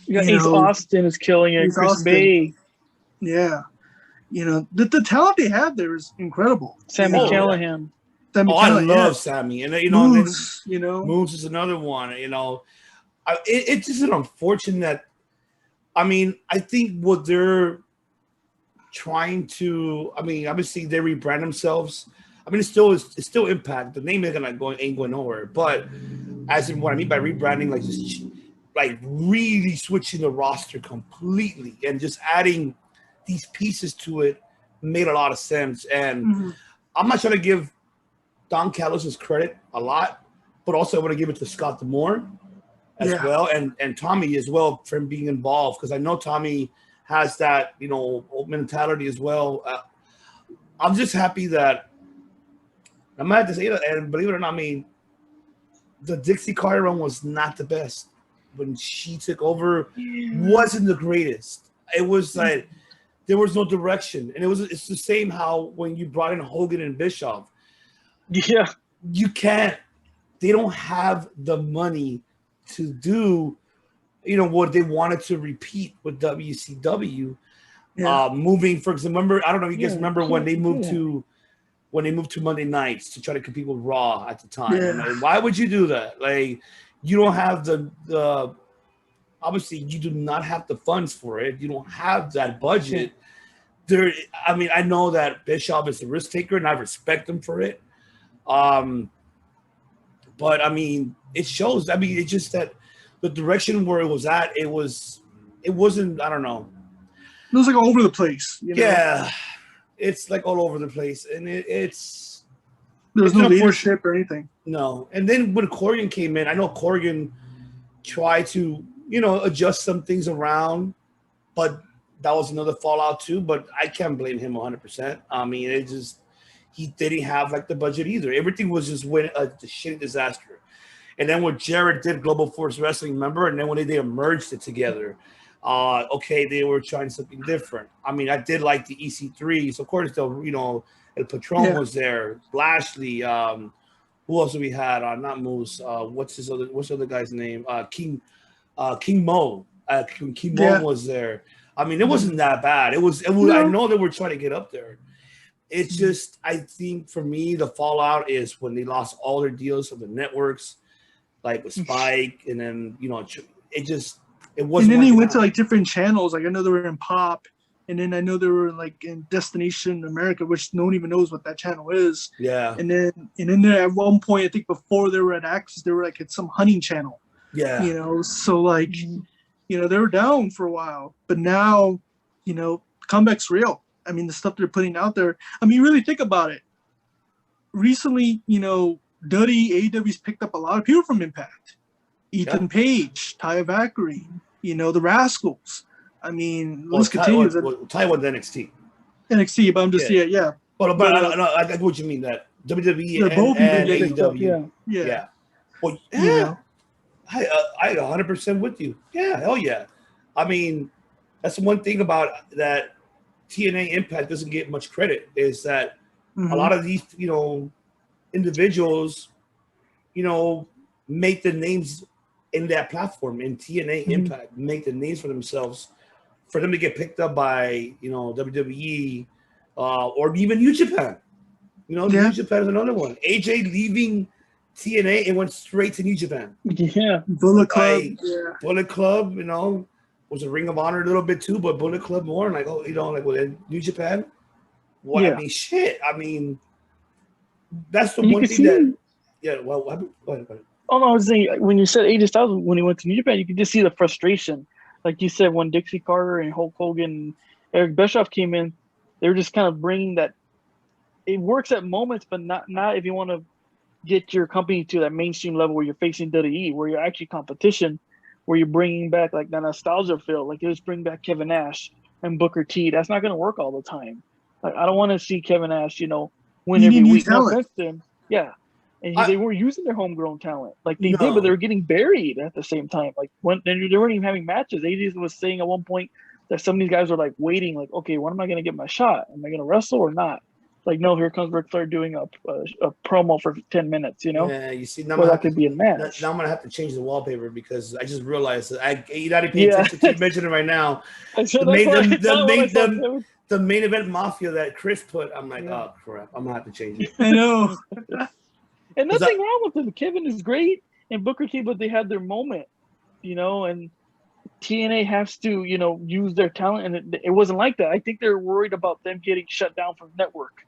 you got Ace Austin is killing it. Chris Bay. Yeah. You know, the talent they have there is incredible. Sammy Callahan. I love Sammy. And, you know, Moose, you know. Moose is another one, you know. It's just an unfortunate, I mean, I think what they're trying to, I mean, obviously they rebrand themselves. I mean, it's still Impact. The name ain't going nowhere. But as in what I mean by rebranding, like just like really switching the roster completely and just adding these pieces to it made a lot of sense. And I'm not trying to give Don Callis' credit a lot, but also I want to give it to Scott D'Amore as well, and Tommy as well for him being involved, because I know Tommy has that, you know, mentality as well. I'm just happy that I'm going to have to say that, and believe it or not, I mean, the Dixie Carter run was not the best. When she took over, wasn't the greatest. It was like there was no direction, and it's the same how when you brought in Hogan and Bischoff. Yeah, you can't. They don't have the money to do, you know, what they wanted to repeat with WCW. Moving, for example, remember, I don't know if you guys remember when they moved to Monday nights to try to compete with Raw at the time. Yeah. Like, why would you do that? Like, you don't have the obviously you do not have the funds for it. You don't have that budget. There, I mean, I know that Bischoff is a risk taker, and I respect him for it. But I mean, it shows. I mean, it's just that the direction where it was at, it wasn't. I don't know. It was like all over the place. You know? Yeah, it's like all over the place, and it's there's no leadership or anything. No, and then when Corgan came in, I know Corgan tried to, you know, adjust some things around, but that was another fallout too. But I can't blame him 100%. I mean, it just. He didn't have like the budget either. Everything was just a shitty disaster. And then when Jarrett did Global Force Wrestling, remember? And then when they merged it together, okay, they were trying something different. I mean, I did like the EC3s. Of course, you know, El Patron was there. Lashley. Who else do we had? Not Moose. What's the other guy's name? King Mo. King Mo was there. I mean, it wasn't that bad. It was. I know they were trying to get up there. It's just, I think for me, the fallout is when they lost all their deals from the networks, like with Spike, and then, you know, it wasn't. And then they went to like different channels. Like I know they were in Pop, and then I know they were like in Destination America, which no one even knows what that channel is. Yeah. And then there at one point, I think before they were at Access, they were like at some hunting channel. Yeah. You know, so like, you know, they were down for a while, but now, you know, comeback's real. I mean, the stuff they're putting out there. I mean, really think about it. Recently, you know, Duddy, AEW's picked up a lot of people from Impact. Ethan Page, Taya Valkyrie, you know, the Rascals. I mean, let's continue. Taya went to NXT. NXT, but I'm just, But I get what you mean, that WWE and AEW. Yeah. Well, yeah. I 100% with you. Yeah, hell yeah. I mean, that's one thing about that TNA Impact doesn't get much credit, is that a lot of these, you know, individuals, you know, make the names in that platform, in TNA Impact, make the names for themselves, for them to get picked up by, you know, WWE or even New Japan. You know, New Japan is another one. AJ leaving TNA and went straight to New Japan. Yeah. Bullet Club. Bullet Club, you know, was a Ring of Honor a little bit too, but Bullet Club more. And like, oh, you know, like with New Japan. Well, I mean, shit. I mean, that's the one thing that. Yeah. Well, go ahead. Oh no, I was saying when you said AJ Styles when he went to New Japan, you could just see the frustration. Like you said, when Dixie Carter and Hulk Hogan and Eric Bischoff came in, they were just kind of bringing that. It works at moments, but not if you want to get your company to that mainstream level where you're facing WWE, where you're actually competition, where you're bringing back like that nostalgia feel. Like just bring back Kevin Nash and Booker T. That's not going to work all the time. Like I don't want to see Kevin Nash, you know, win every week. No offense to him. Yeah. And they were using their homegrown talent. Like they did, but they were getting buried at the same time. Like when they weren't even having matches. AJ was saying at one point that some of these guys were like waiting, like, okay, when am I going to get my shot? Am I going to wrestle or not? Like, no, here comes Ric Flair doing a promo for 10 minutes, you know? Yeah, you see, now that could be a match. Now I'm going to have to change the wallpaper because I just realized that you're not even paying attention to mention it right now. The main event Mafia that Chris put, I'm like, oh, crap. I'm going to have to change it. I know. And nothing wrong with them. Kevin is great and Booker T, but they had their moment, you know, and TNA has to, you know, use their talent, and it wasn't like that. I think they're worried about them getting shut down from network.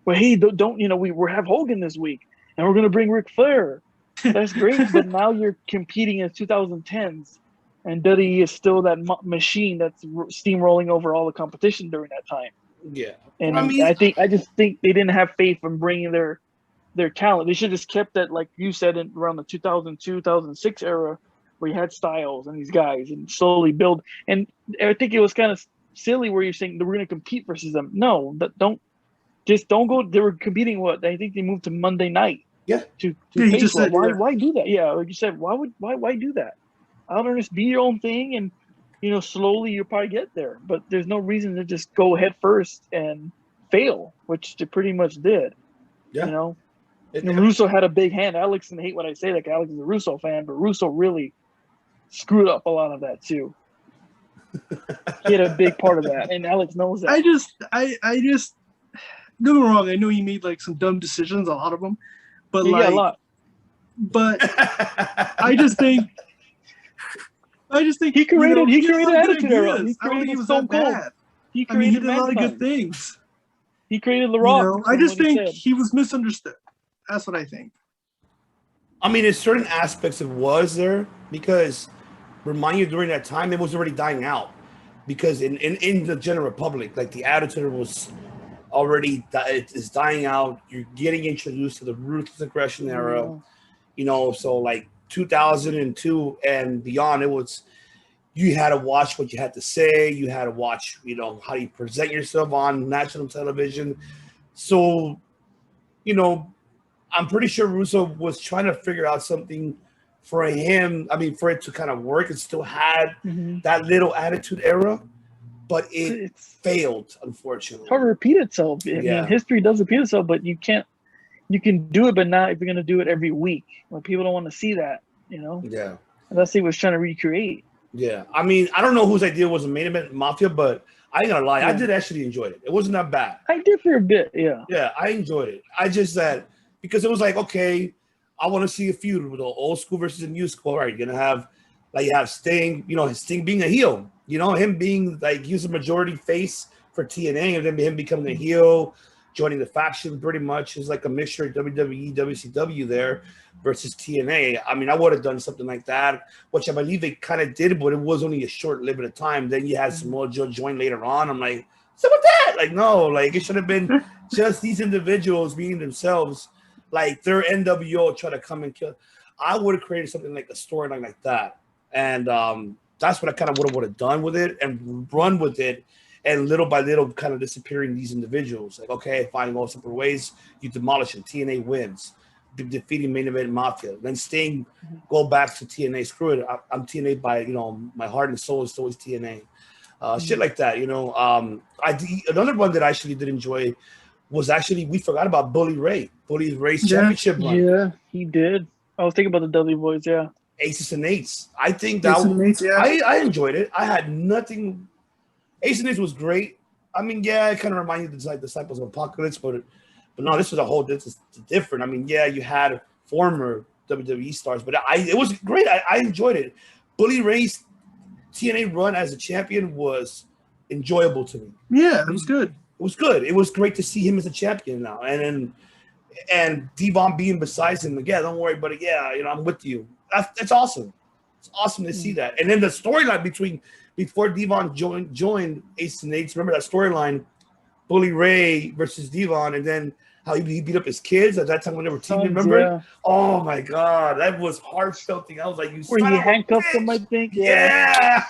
But hey, don't you know, we have Hogan this week, and we're going to bring Ric Flair. That's great, but now you're competing in 2010s, and WWE is still that machine that's steamrolling over all the competition during that time. Yeah, and I just think they didn't have faith in bringing their talent. They should have just kept that, like you said, around the 2002, 2006 era, where you had Styles and these guys and slowly build. And I think it was kind of silly where you're saying that we're going to compete versus them. No, don't go. They were competing. I think they moved to Monday night. Yeah. To face what? Why do that? Yeah, like you said, why do that? I don't understand. Be your own thing, and you know, slowly you'll probably get there. But there's no reason to just go head first and fail, which they pretty much did. Yeah. You know. Russo had a big hand. Alex didn't hate what I say. Like Alex is a Russo fan, but Russo really screwed up a lot of that too. He had a big part of that, and Alex knows that. I just don't get me wrong. I know he made like some dumb decisions, a lot of them, but a lot. But I just think he created Attitude Era. He created Stone Cold. He did a lot of good things. He created The Rock. You know, I just think he was misunderstood. That's what I think. I mean, in certain aspects it was there because remind you during that time it was already dying out because in the general public, like the Attitude was already it's dying out. You're getting introduced to the ruthless aggression era, you know. So like 2002 and beyond, it was you had to watch what you had to say. You had to watch, you know, how you present yourself on national television. So, you know, I'm pretty sure Russo was trying to figure out something for him. I mean, for it to kind of work. It still had that little Attitude Era, but it failed, unfortunately. It's hard to repeat itself. I mean, history does repeat itself, but you can do it, but not if you're going to do it every week. Like, people don't want to see that, you know? Yeah. Unless he was trying to recreate. Yeah. I mean, I don't know whose idea was the main event Mafia, but I ain't gonna lie. I did actually enjoy it. It wasn't that bad. I did for a bit, yeah. Yeah, I enjoyed it. I just that because it was like, okay, I want to see a feud with the old school versus the new school. All right, you're gonna have like you have Sting, you know, Sting being a heel, you know, him being like he's a majority face for TNA, and then him becoming a heel, joining the faction pretty much is like a mixture of WWE, WCW there versus TNA. I mean, I would have done something like that, which I believe they kind of did, but it was only a short lived of time. Then you had Samoa Joe join later on. I'm like, what's up with that? Like, no, like it should have been just these individuals being themselves. Like their NWO try to come and kill. I would have created something like a storyline like that, and that's what I kind of would have done with it and run with it, and little by little kind of disappearing these individuals. Like, okay, fine, go separate ways. You demolish them. TNA wins, defeating main event Mafia. Then Sting go back to TNA. Screw it. I'm TNA by my heart and soul is always TNA. Shit like that, you know. Another one that I actually did enjoy was actually we forgot about Bully Ray's championship run. Yeah, he did. I was thinking about the Dudley Boys, yeah. Aces and Eights. I think that Aces and Eights, yeah. I enjoyed it. I had nothing. Aces and Eights was great. I mean, yeah, it kind of reminded me of like Disciples of Apocalypse, but no, this was this is different. I mean, yeah, you had former WWE stars, but it was great. I enjoyed it. Bully Ray's TNA run as a champion was enjoyable to me. Yeah, it was good. It was good. It was great to see him as a champion now, and Devon being beside him. Yeah, don't worry, buddy. Yeah, I'm with you. That's awesome. It's awesome to see that. And then the storyline before Devon joined Ace and Eights. Remember that storyline, Bully Ray versus Devon, and then how he beat up his kids at that time when they were teaming. Remember? Yeah. Oh my God, that was heartfelt thing. I was like, where he handcuffed him, I think. Yeah.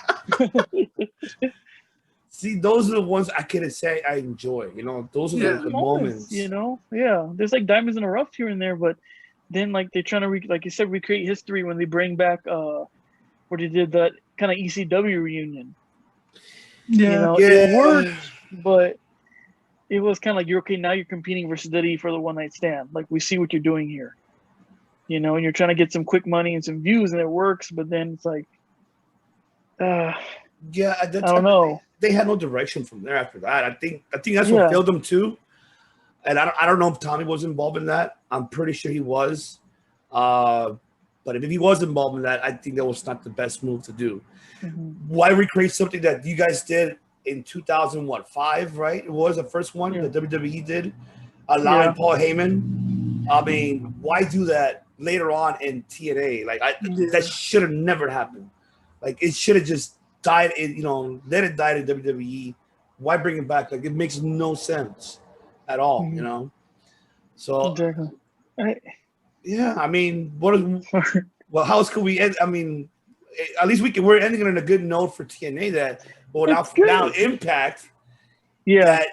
See, those are the ones I can say I enjoy. Those are the moments. Yeah. There's like diamonds in the rough here and there, but then like they're trying to like you said, recreate history when they bring back where they did that kind of ECW reunion. Yeah, it worked, but it was kind of like you're okay. Now you're competing versus WWE for the one night stand. Like we see what you're doing here, and you're trying to get some quick money and some views, and it works. But then it's like, I don't know. They had no direction from there after that. I think that's what failed them too. And I don't know if Tommy was involved in that. I'm pretty sure he was. But if he was involved in that, I think that was not the best move to do. Mm-hmm. Why recreate something that you guys did in 2005, right? It was the first one that WWE did, allowing Paul Heyman. I mean, why do that later on in TNA? Like that should have never happened. Like it should have just died in, let it die in WWE. Why bring it back? Like it makes no sense at all, Mm-hmm. So exactly. yeah, I mean, well, how else could we end? I mean, at least we're ending it on a good note for TNA now Impact. Yeah. That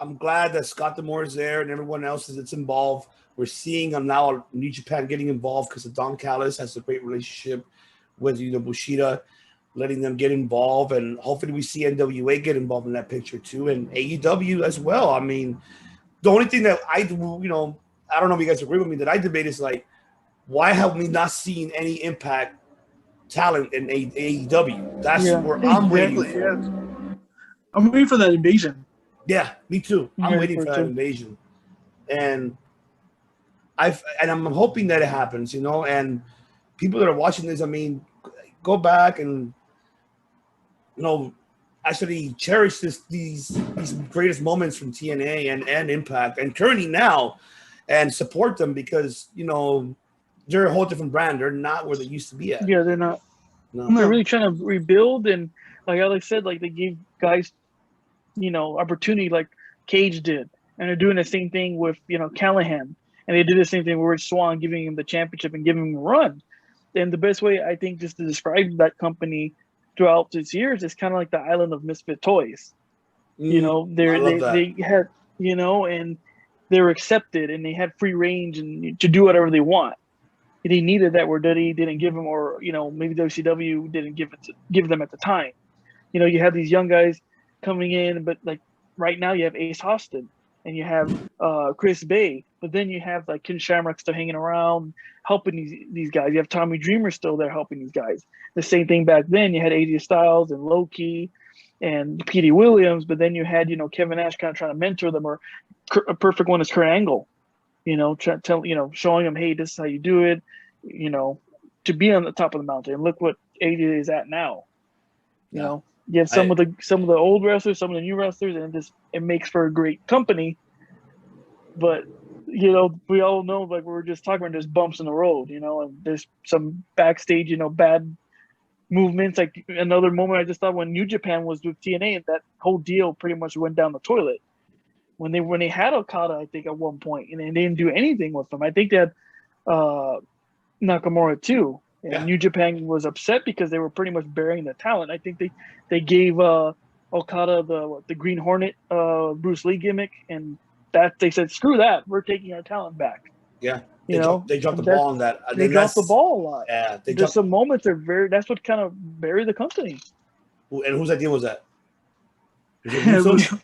I'm glad that Scott D'Amore is there and everyone else that's involved. We're seeing now New Japan getting involved because Don Callis has a great relationship with Bushido, letting them get involved, and hopefully we see NWA get involved in that picture too, and AEW as well. I mean, the only thing that I don't know if you guys agree with me that I debate is like, why have we not seen any Impact talent in AEW? That's where I'm waiting for. Yeah. I'm waiting for that invasion. Yeah, me too. I'm waiting for that invasion, and I'm hoping that it happens. And people that are watching this, I mean, go back and actually cherish these greatest moments from TNA and Impact and currently now, and support them because they're a whole different brand. They're not where they used to be at. Yeah, they're not. No. They're really trying to rebuild, and like Alex said, like they gave guys, opportunity like Cage did, and they're doing the same thing with Callahan, and they did the same thing with Rich Swann, giving him the championship and giving him a run. And the best way I think just to describe that company throughout its years is kind of like the island of misfit toys. They had and they were accepted and they had free range and to do whatever they want. They needed that where WWE didn't give them, or maybe WCW didn't give them at the time. You have these young guys coming in, but like right now you have Ace Austin and you have Chris Bay, but then you have like Ken Shamrock still hanging around helping these guys. You have Tommy Dreamer still there helping these guys. The same thing back then. You had AJ Styles and Low-Ki and Petey Williams, but then you had Kevin Nash kind of trying to mentor them, or a perfect one is Kurt Angle. Showing them, hey, this is how you do it. To be on the top of the mountain. And look what AJ is at now. You have some of the old wrestlers, some of the new wrestlers, and it makes for a great company. But we all know, like we were just talking about, there's bumps in the road, and there's some backstage, bad movements. Like another moment I just thought when New Japan was with TNA, and that whole deal pretty much went down the toilet. When they had Okada, I think at one point, and they didn't do anything with them. I think they had Nakamura too. And New Japan was upset because they were pretty much burying the talent. I think they gave Okada the Green Hornet Bruce Lee gimmick, and that they said, screw that, we're taking our talent back. Yeah, they dropped the ball on that. They dropped the ball a lot. Yeah, there's some moments that's what kind of buried the company. And whose idea was that? Was it Russo?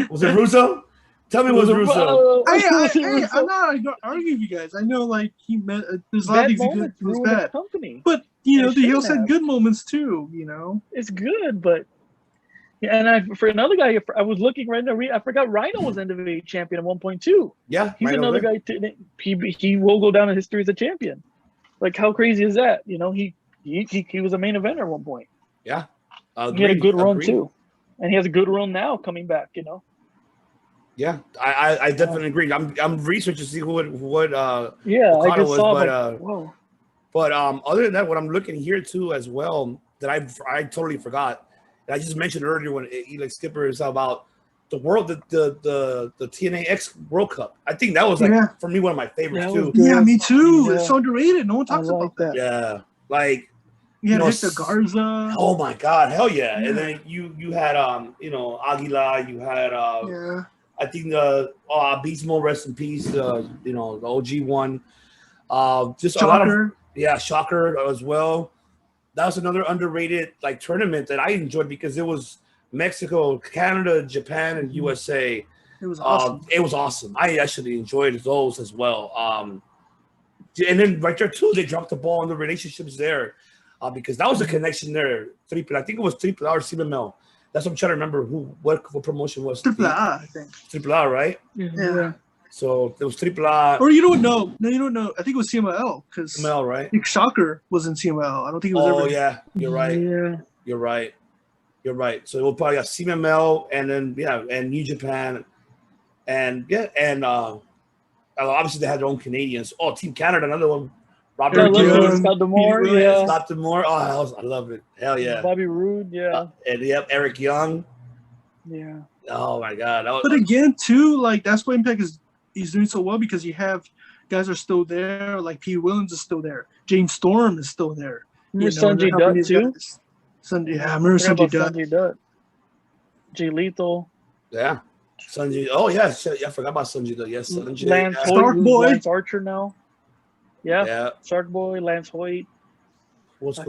Was it Russo? Tell me what's Russo. I'm not arguing with you guys. I know, like he met. There's a lot of things he did was bad, company. but you know, he also had good moments too. You know, it's good, but yeah. And for another guy, I was looking right now. I forgot Rhino was NWA champion at 1.2. Yeah, he's another guy. He will go down in history as a champion. Like, how crazy is that? You know, he was a main eventer at one point. Yeah, he had a good run too, and he has a good run now coming back. You know. Yeah, I definitely agree. I'm researching to see what yeah, I just was, saw but whoa. But other than that, what I'm looking here too as well that I totally forgot, and I just mentioned earlier when like Skipper is about the TNA X World Cup. I think that was like for me one of my favorites too. Yeah, me too. Yeah. It's so underrated. No one talks about that. Yeah, like Hector Garza. Oh my God, hell yeah! And then you had Aguila. You had I think Beastmo, rest in peace. The OG one. Just Shocker. A lot of Shocker as well. That was another underrated like tournament that I enjoyed because it was Mexico, Canada, Japan, and USA. It was awesome. It was awesome. I actually enjoyed those as well. And then right there too, they dropped the ball on the relationships there because that was a connection there. I think it was Triple A or CML. That's what I'm trying to remember what promotion was. Triple A, I think. Triple A, right? Yeah. So there was Triple A. Or you don't know. No, you don't know. I think it was CML because CML, right? I think Shocker was in CML. I don't think it was ever. Oh, yeah. You're right. Yeah. You're right. So we'll probably have CML and then, and New Japan. And, obviously they had their own Canadians. Oh, Team Canada, another one. Scott D'Amore, Scott D'Amore. Oh, I love it. Hell yeah. Bobby Roode, and Eric Young. Yeah. Oh my God. But again, too, like that's why Impact is doing so well because you have guys are still there. Like Pete Williams is still there. James Storm is still there. Sanjay Dutt too. I remember Sanjay Dutt. Jay Lethal. Yeah. Sanjay. Oh yeah, I forgot about Sanjay Dutt. Yes, Sanjay. Lance Hoyt, Lance Archer now. Yeah. Shark Boy, Lance Hoyt.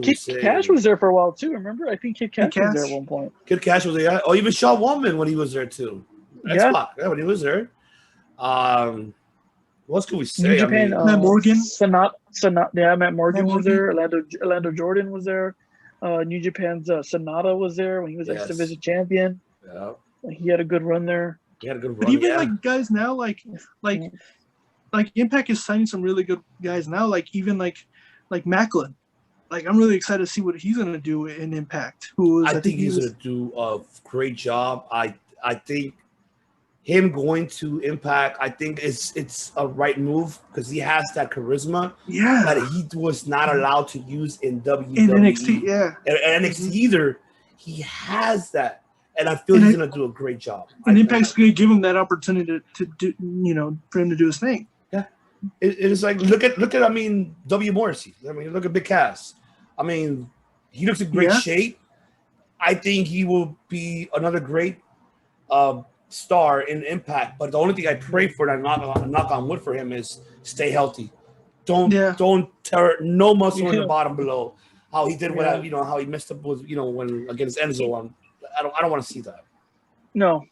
Kid Cash was there for a while too. Remember? I think Kid Cash was there at one point. Kid Cash was there. Oh, even Shawn Wallman when he was there too. X-Pac, when he was there. What else could we say? New Japan, Matt Morgan. Matt Morgan was there. Orlando Jordan was there. New Japan's Sonata was there when he was X Division champion. Yeah. He had a good run there. But even like guys now, like Impact is signing some really good guys now. Like even like Macklin. Like I'm really excited to see what he's gonna do in Impact. I think he's gonna do a great job. I think him going to Impact, I think it's a right move because he has that charisma that he was not allowed to use in WWE. In NXT, and NXT either. He has that, and I feel he's gonna do a great job. And Impact's gonna give him that opportunity to do, for him to do his thing. Yeah, it is like look at W Morrissey. I mean, look at Big Cass. I mean, he looks in great shape. I think he will be another great star in Impact. But the only thing I pray for, and I knock on wood for him, is stay healthy. Don't tear no muscle in the bottom below. How he did how he messed up with when against Enzo. I don't want to see that. No,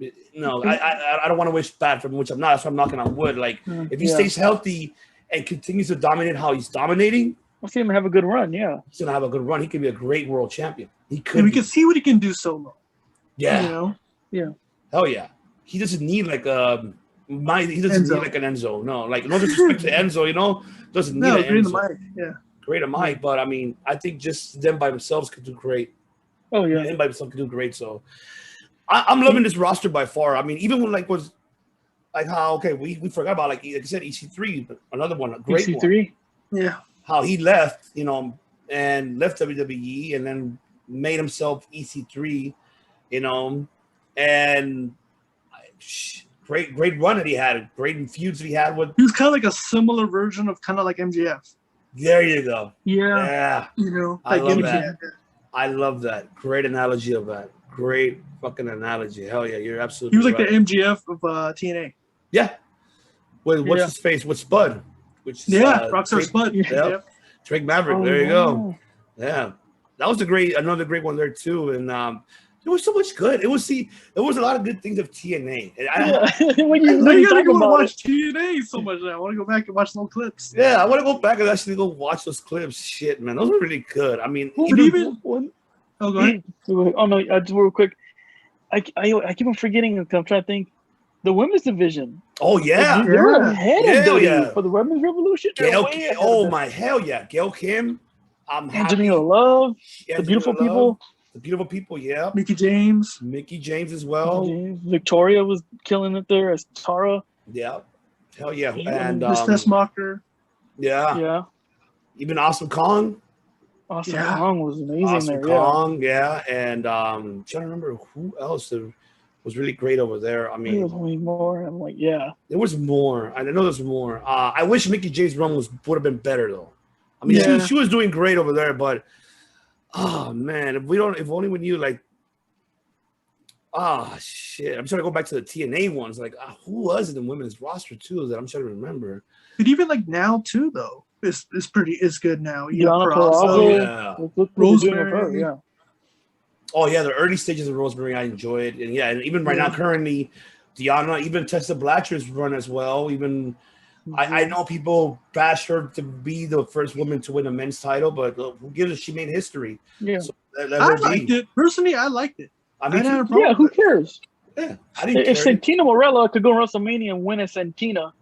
I don't want to wish bad for him, which I'm not. That's why I'm knocking on wood. Like if he stays healthy and continues to dominate how he's dominating. I'll see him have a good run. Yeah, he's gonna have a good run. He could be a great world champion. He could. And we can see what he can do solo. Yeah. Yeah. Hell yeah. He doesn't need like he doesn't need like an Enzo. No, like no disrespect to Enzo. Doesn't need an Enzo. Great in mic, but I mean, I think just them by themselves could do great. Oh yeah, them by themselves could do great. So I'm loving this roster by far. I mean, even when was like how we forgot about like I said EC3, but another one, a great EC3. one. Yeah. How he left, and left WWE and then made himself EC3, and great run that he had, great feuds that he had with. He was kind of like a similar version of kind of like MJF. There you go. Yeah. I love that. I love that. Great analogy of that. Great fucking analogy. Hell yeah, you're absolutely. He was like the MJF of TNA. Yeah. What's his face? With Spud. Which is, Rockstar Spud. Yep. Drake Maverick. There you go. Yeah, that was another great one there too. And There was so much good. There was a lot of good things of TNA. And when Now you you gotta talk go and about watch it, TNA so much. I want to go back and watch some clips. I want to go back and actually go watch those clips. Shit, man, those were really good. I mean, But even one, oh, go ahead. oh no, just real quick. I keep on forgetting. I'm trying to think. The women's division. oh Like, yeah, they were Yeah. ahead Hell of WWE yeah. for the women's revolution. They're Gail, way ahead oh of my hell yeah, Gail Kim. I'm Angelina happy. Love, the Angelina beautiful Love, people. the beautiful people, yeah. Mickey James. Mickey James as well. James, Victoria was killing it there as Tara. Yeah, hell yeah, You- and Miss Tessmacher. yeah, Yeah, even Awesome Kong. Awesome Yeah. Kong was amazing Awesome there. Kong, yeah, and trying to remember who else was really great over there. I Yeah, there was mean, way more. I'm like, yeah, there was more. I know there's more. I wish Mickey James' run would have been better though. I mean, Yeah. she was doing great over there, but oh man, if only we knew like, shit. I'm trying to go back to the TNA ones. Like, who was it in women's roster too that I'm trying to remember? But even like now too, though, it's good now. You know, Diana Peraza. Oh, Peraza. yeah. Look what they're doing with her. Rosemary. Yeah, Oh yeah, the early stages of Rosemary I enjoyed, and yeah, and even right now currently, Diana, even Tessa Blatcher's run as well. Even I know people bash her to be the first woman to win a men's title, but who gives a she made history. yeah, So let I her liked be. it personally. I liked it. I I mean, didn't have a problem yeah. Who with it. cares? yeah, I didn't If care. Santina Morella could go to WrestleMania and win a Santina,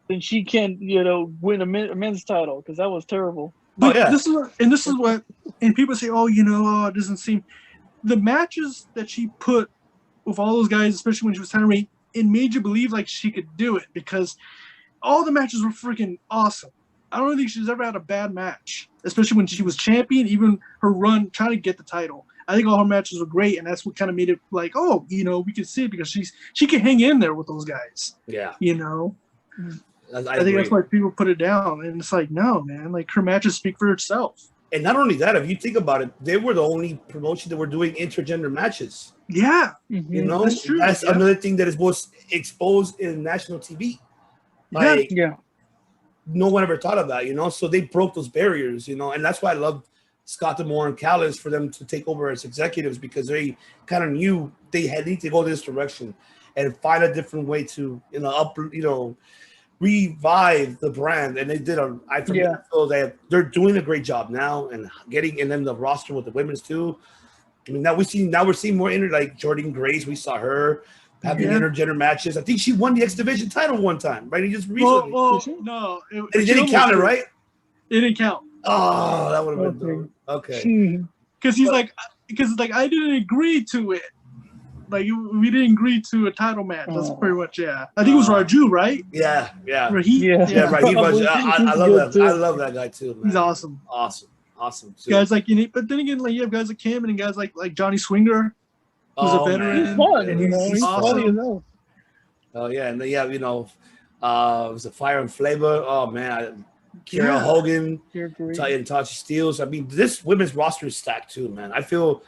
then she can, win a men's title because that was terrible. But yeah. this is what people say, oh, it doesn't seem the matches that she put with all those guys, especially when she was Henry, it made you believe like she could do it because all the matches were freaking awesome. I don't think she's ever had a bad match, especially when she was champion, even her run trying to get the title. I think all her matches were great, and that's what kind of made it like, oh, we can see it because she can hang in there with those guys. Yeah, I think that's why people put it down, and it's like, no, man, like her matches speak for itself. and not only that, if you think about it, they were the only promotion that were doing intergender matches. Yeah, You know, that's true. That's yeah. another thing that is most exposed in national TV. Like, Yeah, no one ever thought of that, So they broke those barriers, and that's why I love Scott D'Amore and Callis for them to take over as executives because they kind of knew they need to go this direction and find a different way to, revive the brand. And they did. I feel that they're doing a great job now and then the roster with the women's too. I mean, now we're seeing more like Jordan Grace. We saw her having intergender matches. I think she won the X Division title one time, right? Just recently. Well, no, and it didn't count it, right? It didn't count. Oh, that would have been dope. Okay. Because I didn't agree to it. Like we didn't agree to a title match. That's pretty much I think it was Raju, right? Yeah. Yeah, right. I love that. I love that guy too. Man. He's awesome. Awesome too. Guys like but then again, like you have guys like him and guys like Johnny Swinger, who's a veteran. He's fun. And He's awesome. funny as hell. Oh yeah, and then it was a Fire and Flavor. Oh man, Kara Hogan, and Tasha Steeles. I mean, this women's roster is stacked too, man. I feel.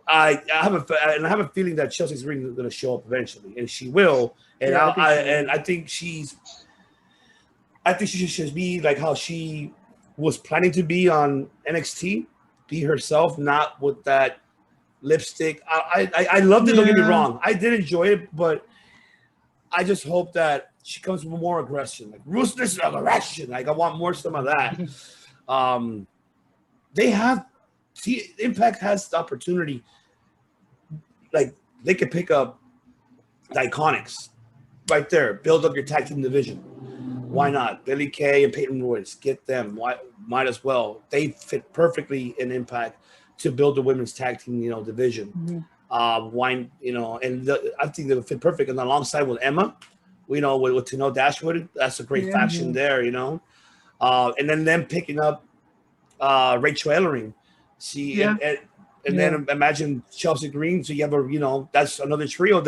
I have a feeling that Chelsea's really going to show up eventually, and she will. And I think she should be like how she was planning to be on NXT, be herself, not with that lipstick. I loved it. Don't get me wrong, I did enjoy it, but I just hope that she comes with more aggression, like ruthless aggression. Like I want more some of that. Impact has the opportunity. Like they could pick up the Iconics right there, build up your tag team division. Why not? Billy Kay and Peyton Royce, get them. Why? Might as well. They fit perfectly in Impact to build the women's tag team, division. And I think they would fit perfect. And alongside with Emma, with Tino Dashwood, that's a great faction there, and then them picking up Rachel Ellering. And then imagine Chelsea Green. So you have that's another trio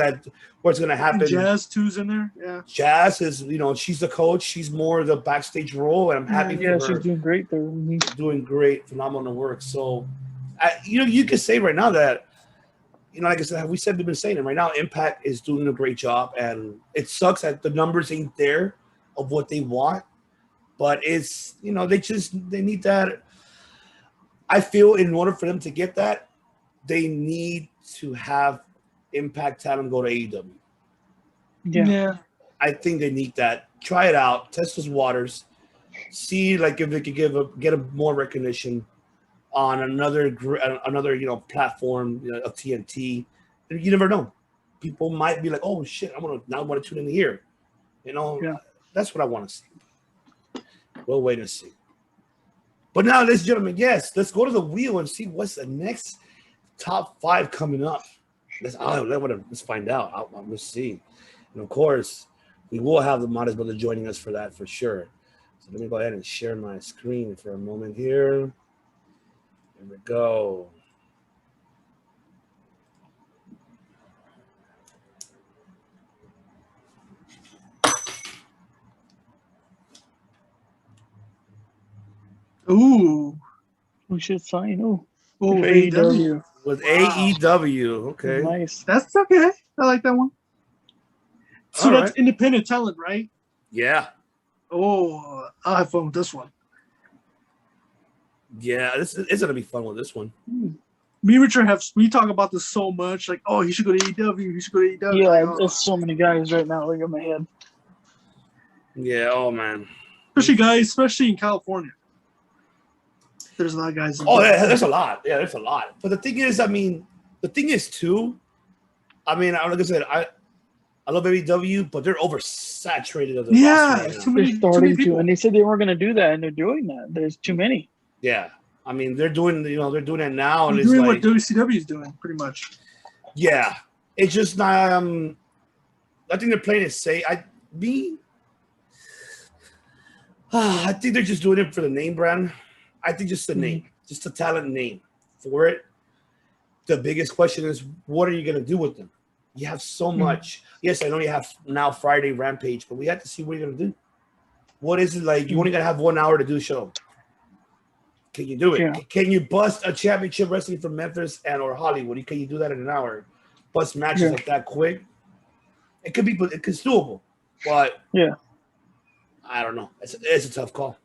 what's going to happen. And Jazz too's in there. Yeah. Jazz is, she's the coach. She's more the backstage role, and I'm happy for her. She's doing great there. Doing great, phenomenal work. So, you can say right now that, like I said, we've been saying it right now. Impact is doing a great job, and it sucks that the numbers ain't there of what they want, but it's they need that. I feel in order for them to get that, they need to have Impact talent go to AEW. Yeah. I think they need that. Try it out, test those waters, see like if they could get a more recognition on another platform of TNT. You never know. People might be like, "Oh shit, I want to tune in here." That's what I want to see. We'll wait and see. But now, ladies and gentlemen, yes, let's go to the wheel and see what's the next top 5 coming up. Let's find out. Let's see. And of course, we will have the Modest Brother joining us for that for sure. So let me go ahead and share my screen for a moment here. Here we go. Ooh. We should sign. Oh, AEW. With AEW. Okay. Nice. That's okay. I like that one. So All that's right. independent talent, right? Yeah. Oh, I'll have fun with this one. Yeah, it's gonna be fun with this one. Me and Richard we talk about this so much, like, oh, he should go to AEW, he should go to AEW. Yeah, Like, oh. there's so many guys right now. Look at my head. Yeah, oh man. Especially in California. There's a lot of guys. Oh, yeah, there's a lot. Yeah, there's a lot. But the thing is, too, like I said, I love AEW, but they're oversaturated of the roster right too now. many, They're starting people. to, and they said they weren't going to do that, and they're doing that. There's too many. Yeah, I mean they're doing it now, and They're it's doing like what WCW is doing, pretty much. yeah, it's just not. I think they're playing it safe. I think they're just doing it for the name brand. I think just the name, just the talent name for it. The biggest question is, what are you going to do with them? You have so much. Yes, I know you have now Friday Rampage, but we have to see what you're going to do. What is it like? You only got to have 1 hour to do a show. Can you do it? Yeah. Can you bust a championship wrestling from Memphis or Hollywood? Can you do that in an hour? Bust matches like that quick? It's doable, but I don't know. It's a tough call.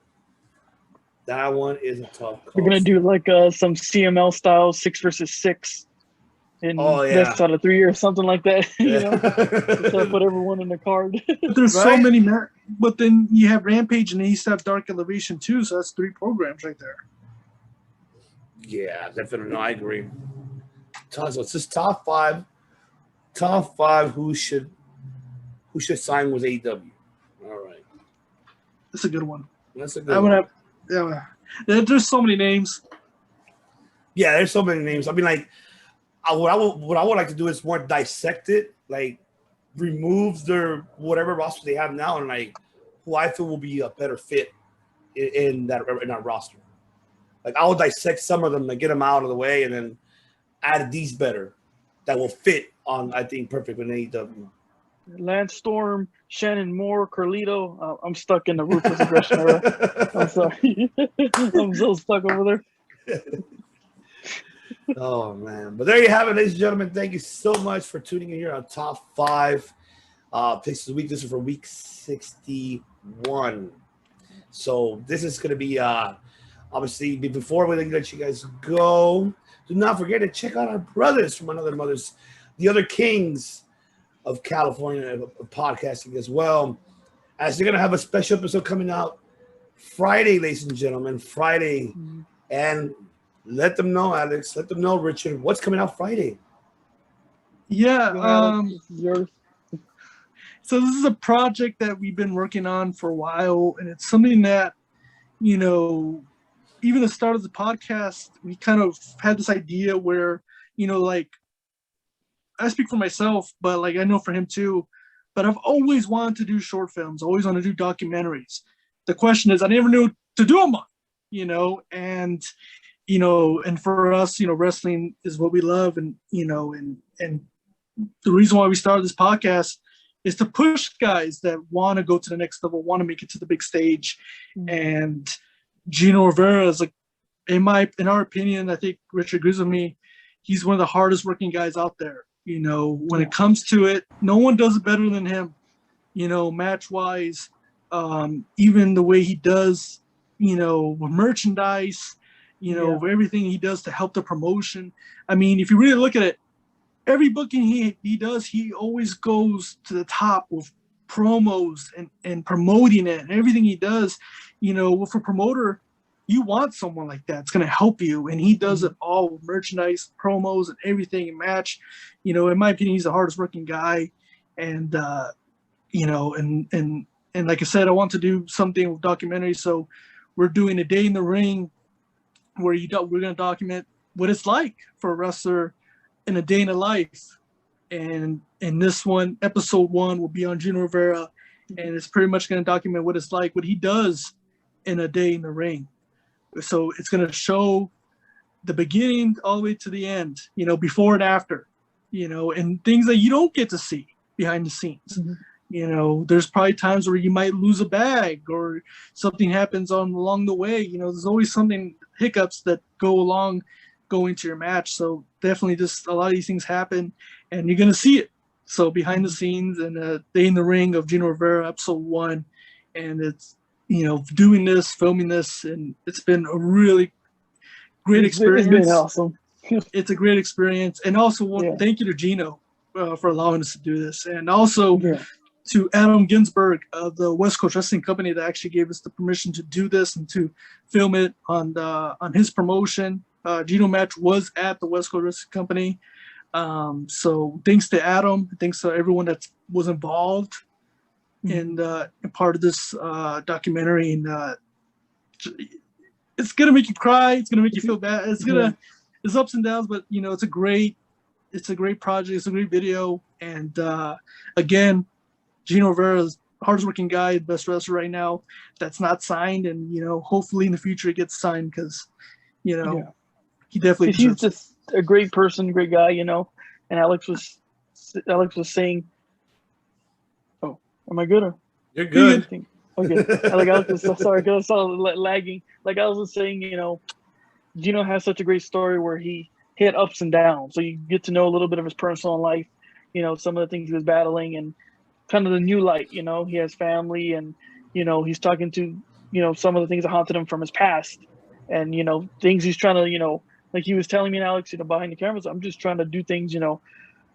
That one is a tough call. They're gonna do like some CML style 6 versus 6 in best out of 3 or something like that. So put everyone in the card. But there's so many. But then you have Rampage and then you have Dark Elevation too. So that's 3 programs right there. Yeah, definitely. No, I agree. So it's just top 5. Top 5 who should sign with AEW. All right. That's a good one. That's a good one. There's so many names. Yeah, there's so many names. I mean, like, what I would like to do is more dissect it, like, remove their whatever roster they have now, and like, who I feel will be a better fit in that roster. Like, I will dissect some of them and get them out of the way, and then add these better that will fit on, I think, perfect with AEW. Lance Storm, Shannon Moore, Carlito. I'm stuck in the Ruthless Aggression era. I'm sorry. I'm so stuck over there. Oh, man. But there you have it, ladies and gentlemen. Thank you so much for tuning in here on Top 5 Picks of the Week. This is for Week 61. So this is going to be, obviously, before we let you guys go, do not forget to check out our brothers from Another Mothers, the other kings of California of podcasting as well, as they're going to have a special episode coming out Friday, ladies and gentlemen, Friday. And let them know, Alex, let them know, Richard, what's coming out Friday. Yeah. So this is a project that we've been working on for a while, and it's something that, even the start of the podcast, we kind of had this idea where, like, I speak for myself, but like I know for him too, but I've always wanted to do short films, always want to do documentaries. The question is, I never knew to do them on, and for us, wrestling is what we love, and and the reason why we started this podcast is to push guys that want to go to the next level, want to make it to the big stage. And Gino Rivera is, like, in our opinion, I think Richard agrees with me, he's one of the hardest working guys out there. When it comes to it, no one does it better than him, match wise, even the way he does, with merchandise, you know, for everything he does to help the promotion. I mean, if you really look at it, every booking he does, he always goes to the top with promos and promoting it, and everything he does, you know, with a promoter, you want someone like that. It's going to help you. And he does it all with merchandise, promos, and everything in match. You know, in my opinion, he's the hardest working guy. And, you know, and like I said, I want to do something with documentary. So we're doing a day in the ring where we're going to document what it's like for a wrestler in a day in the life. And in this one, episode 1 will be on Gino Rivera. And it's pretty much going to document what it's like, what he does in a day in the ring. So it's going to show the beginning all the way to the end, you know, before and after, you know, and things that you don't get to see behind the scenes. You know, there's probably times where you might lose a bag or something happens along the way. You know, there's always hiccups that go into your match. So definitely just a lot of these things happen and you're going to see it. So behind the scenes and Day in the Ring of Gino Rivera, episode 1. And it's, you know, doing this, filming this, and it's been a really great experience. It's been awesome. It's a great experience. And also, thank you to Gino for allowing us to do this. And also to Adam Ginsberg of the West Coast Wrestling Company that actually gave us the permission to do this and to film it on his promotion. Gino match was at the West Coast Wrestling Company. So thanks to Adam. Thanks to everyone that was involved in part of this documentary. And it's gonna make you cry. It's gonna make you feel bad. It's ups and downs, but you know, it's a great project. It's a great video. And again, Gino Rivera is the hardest working guy, best wrestler right now. That's not signed, and you know, hopefully in the future it gets signed because, you know, he definitely. He's just a great person, great guy, you know. And Alex was saying, "Oh, am I good? Or? You're good." Okay. Like I was just, sorry, because I saw lagging. Like I was just saying, you know, Gino has such a great story where he had ups and downs. So you get to know a little bit of his personal life, you know, some of the things he was battling and kind of the new light, you know, he has family and, you know, he's talking to, you know, some of the things that haunted him from his past and, you know, things he's trying to, you know, like he was telling me and Alex, you know, behind the cameras, I'm just trying to do things, you know,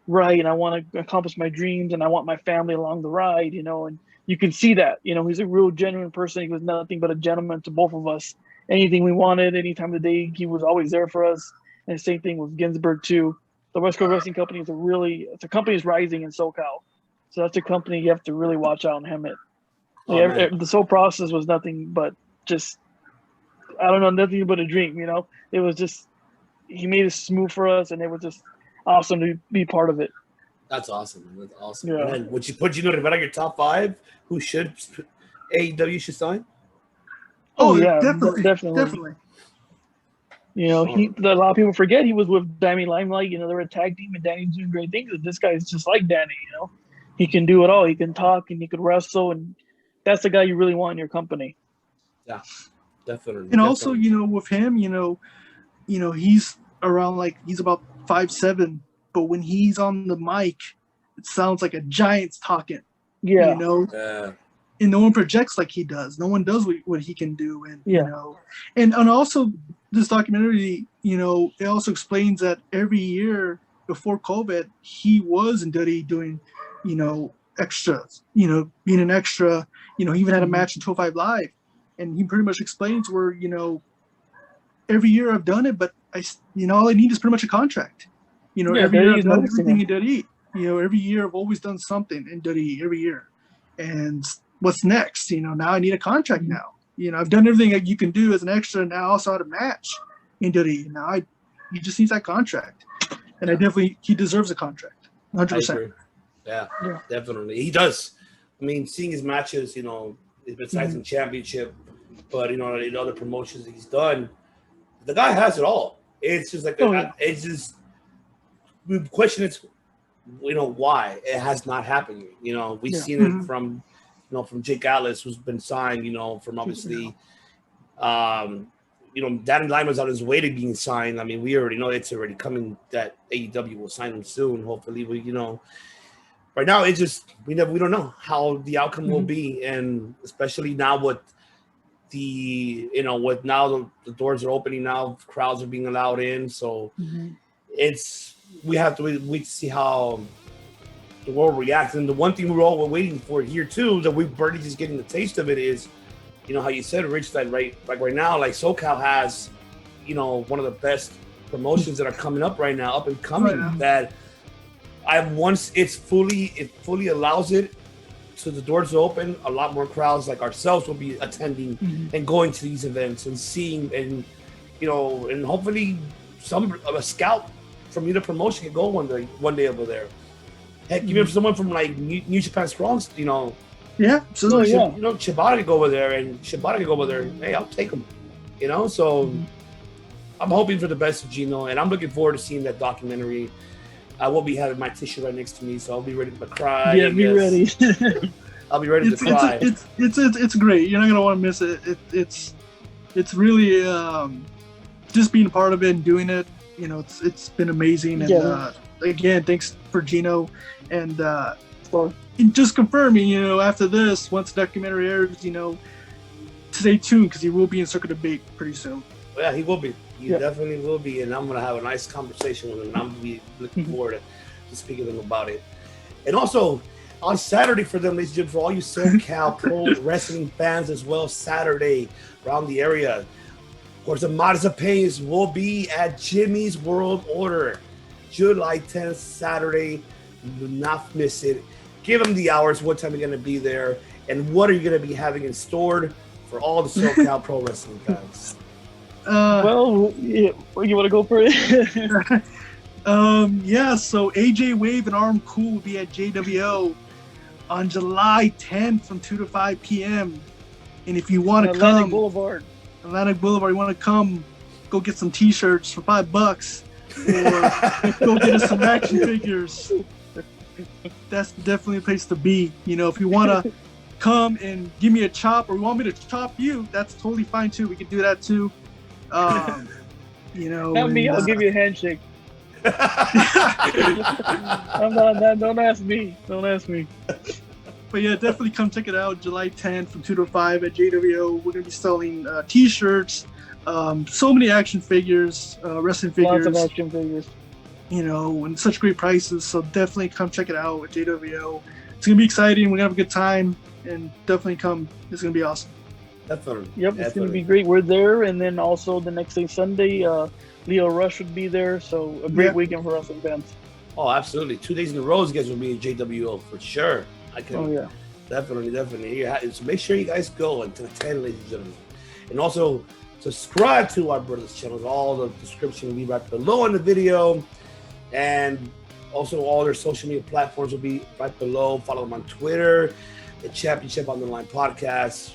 right. And I want to accomplish my dreams and I want my family along the ride, you know, and you can see that, you know, he's a real genuine person. He was nothing but a gentleman to both of us. Anything we wanted, any time of the day, he was always there for us. And the same thing with Ginsberg too. The West Coast Wrestling Company is it's a company is rising in SoCal. So that's a company you have to really watch out on him. This whole process was nothing but just, I don't know, nothing but a dream, you know? It was just, he made it smooth for us and it was just awesome to be part of it. That's awesome. That's awesome. Yeah. And then would you put Gino Rivera your top 5 who AEW should sign? Oh yeah, definitely. You know, a lot of people forget he was with Danny Limelight. You know, they were a tag team and Danny's doing great things. And this guy's just like Danny, you know. He can do it all. He can talk and he could wrestle, and that's the guy you really want in your company. Yeah, definitely. And also, you know, with him, you know, he's around he's about 5'7", but when he's on the mic, it sounds like a giant's talking. Yeah. You know? Yeah. And no one projects like he does. No one does what he can do. And you know, and also this documentary, you know, it also explains that every year before COVID, he was in WWE doing, you know, extras, you know, being an extra, you know, he even had a match in 205 Live. And he pretty much explains where, you know, every year I've done it, but all I need is pretty much a contract. You know, every year I've done everything in WWE. You know, every year I've always done something in WWE every year. And what's next? You know, now I need a contract now. You know, I've done everything that you can do as an extra, and now I also had a match in WWE. Now he just needs that contract. And he deserves a contract. 100%. Yeah, definitely. He does. I mean, seeing his matches, you know, besides in championship, but, you know, in other promotions that he's done, the guy has it all. It's just like, it's just, the question is, you know, why it has not happened. You know, we've seen it from, you know, from Jake Atlas, who's been signed, you know, from obviously, you know, Danny Lima's on his way to being signed. I mean, we already know it's already coming that AEW will sign him soon. Hopefully, you know, right now it's just we don't know how the outcome will be, and especially now with with now the doors are opening now, crowds are being allowed in, so we have to wait to see how the world reacts. And the one thing we're waiting for here too, that we're barely just getting the taste of it, is how you said, Rich, that right now, like SoCal has one of the best promotions that are coming up right now, up and coming, that once it fully allows it, so the doors are open, a lot more crowds like ourselves will be attending and going to these events and seeing, and and hopefully a scout from either promotion can go one day over there. Heck, even if someone from like New Japan Strong, yeah, absolutely, Shibata could go over there, and hey, I'll take them, so I'm hoping for the best of Gino, and I'm looking forward to seeing that documentary. I will be having my tissue right next to me, so I'll be ready to cry. Yeah, be ready. I'll be ready to cry. It's great. You're not gonna want to miss it. It's really just being a part of it and doing it. It's been amazing. And again, thanks for Gino, and just confirming. After this, once the documentary airs, stay tuned because he will be in Circuit Debate pretty soon. Yeah, he will be. He definitely will be, and I'm going to have a nice conversation with him, and I'm going to be looking forward to speaking to them about it. And also, on Saturday for them, ladies and gentlemen, for all you SoCal Pro Wrestling fans as well, Saturday around the area, of course, the Mazepins will be at Jimmy's World Order, July 10th, Saturday. Do not miss it. Give them the hours, what time you're going to be there, and what are you going to be having in store for all the SoCal Pro Wrestling fans. You want to go for it? So AJ Wave and Arm Cool will be at JWO on July 10th from 2 to 5 p.m. And if you want to come, Atlantic Boulevard, you want to come, go get some t-shirts for $5 or go get us some action figures. That's definitely a place to be. If you want to come and give me a chop, or you want me to chop you, that's totally fine too. We can do that too. Help me, I'll give you a handshake. I'm not, don't ask me. But yeah, definitely come check it out. July 10th from 2 to 5 at JWO. We're going to be selling t-shirts, so many action figures, wrestling figures. Lots of action figures. And such great prices. So definitely come check it out at JWO. It's going to be exciting. We're going to have a good time. And definitely come. It's going to be awesome. Definitely. Yep, it's going to be great. We're there. And then also the next day, Sunday, Leo Rush would be there. So a great weekend for wrestling fans. Oh, absolutely. 2 days in a row, you guys will be in JWO for sure. Definitely. So make sure you guys go and attend, ladies and gentlemen. And also subscribe to our brothers' channels. All the description will be right below in the video. And also all their social media platforms will be right below. Follow them on Twitter, the Championship on the Line Podcast.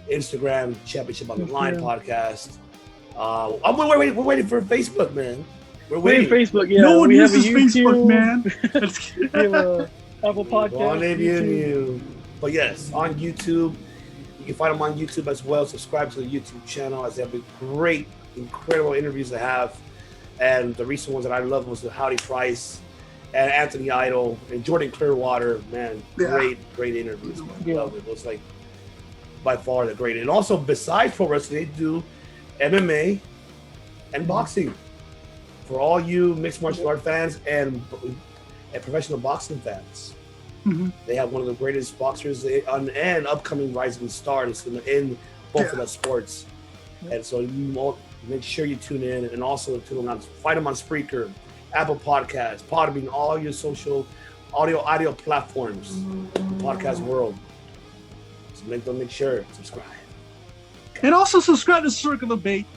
Instagram, Championship on the Line Podcast. We're waiting for Facebook, man. We're waiting. Facebook, yeah. No one uses Facebook, man. We have Apple Podcast. But yes, on YouTube. You can find them on YouTube as well. Subscribe to the YouTube channel, as they have great, incredible interviews to have. And the recent ones that I love was the Howdy Price and Anthony Idol and Jordan Clearwater. Man, great interviews. Man. Love it. It was like by far the greatest. And also, besides pro wrestling, they do MMA and boxing for all you mixed martial art fans and professional boxing fans. They have one of the greatest boxers and upcoming rising stars in both of the sports. And so you make sure you tune in, and also find them on Spreaker, Apple Podcasts, Podbean, all your social audio platforms, podcast world. So make sure subscribe. And also subscribe to Circle of Bait.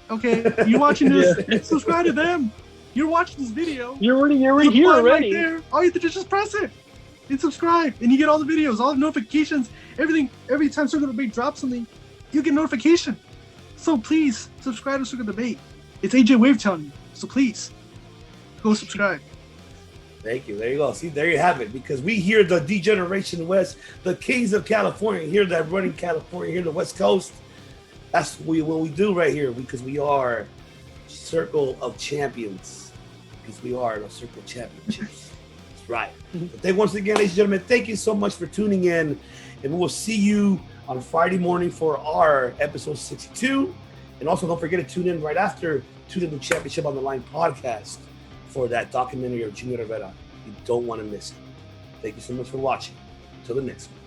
Okay, you watching this? Subscribe to them. You're watching this video. You're already here already. Right there. All you have to do is just press it and subscribe, and you get all the videos, all the notifications, everything. Every time Circle of Bait drops something, you get notification. So please subscribe to Circle of Bait. It's AJ Wave telling you. So please go subscribe. Thank you. There you go. See, there you have it. Because we hear the D-Generation West, the Kings of California, here that running California, here the West Coast. That's what we do right here, because we are Circle of Champions. Because we are the Circle of Championships. That's right. But once again, ladies and gentlemen, thank you so much for tuning in. And we will see you on Friday morning for our episode 62. And also don't forget to tune in right after, tune in to Championship on the Line podcast for that documentary of Junior Rivera. You don't want to miss it. Thank you so much for watching. Till the next one.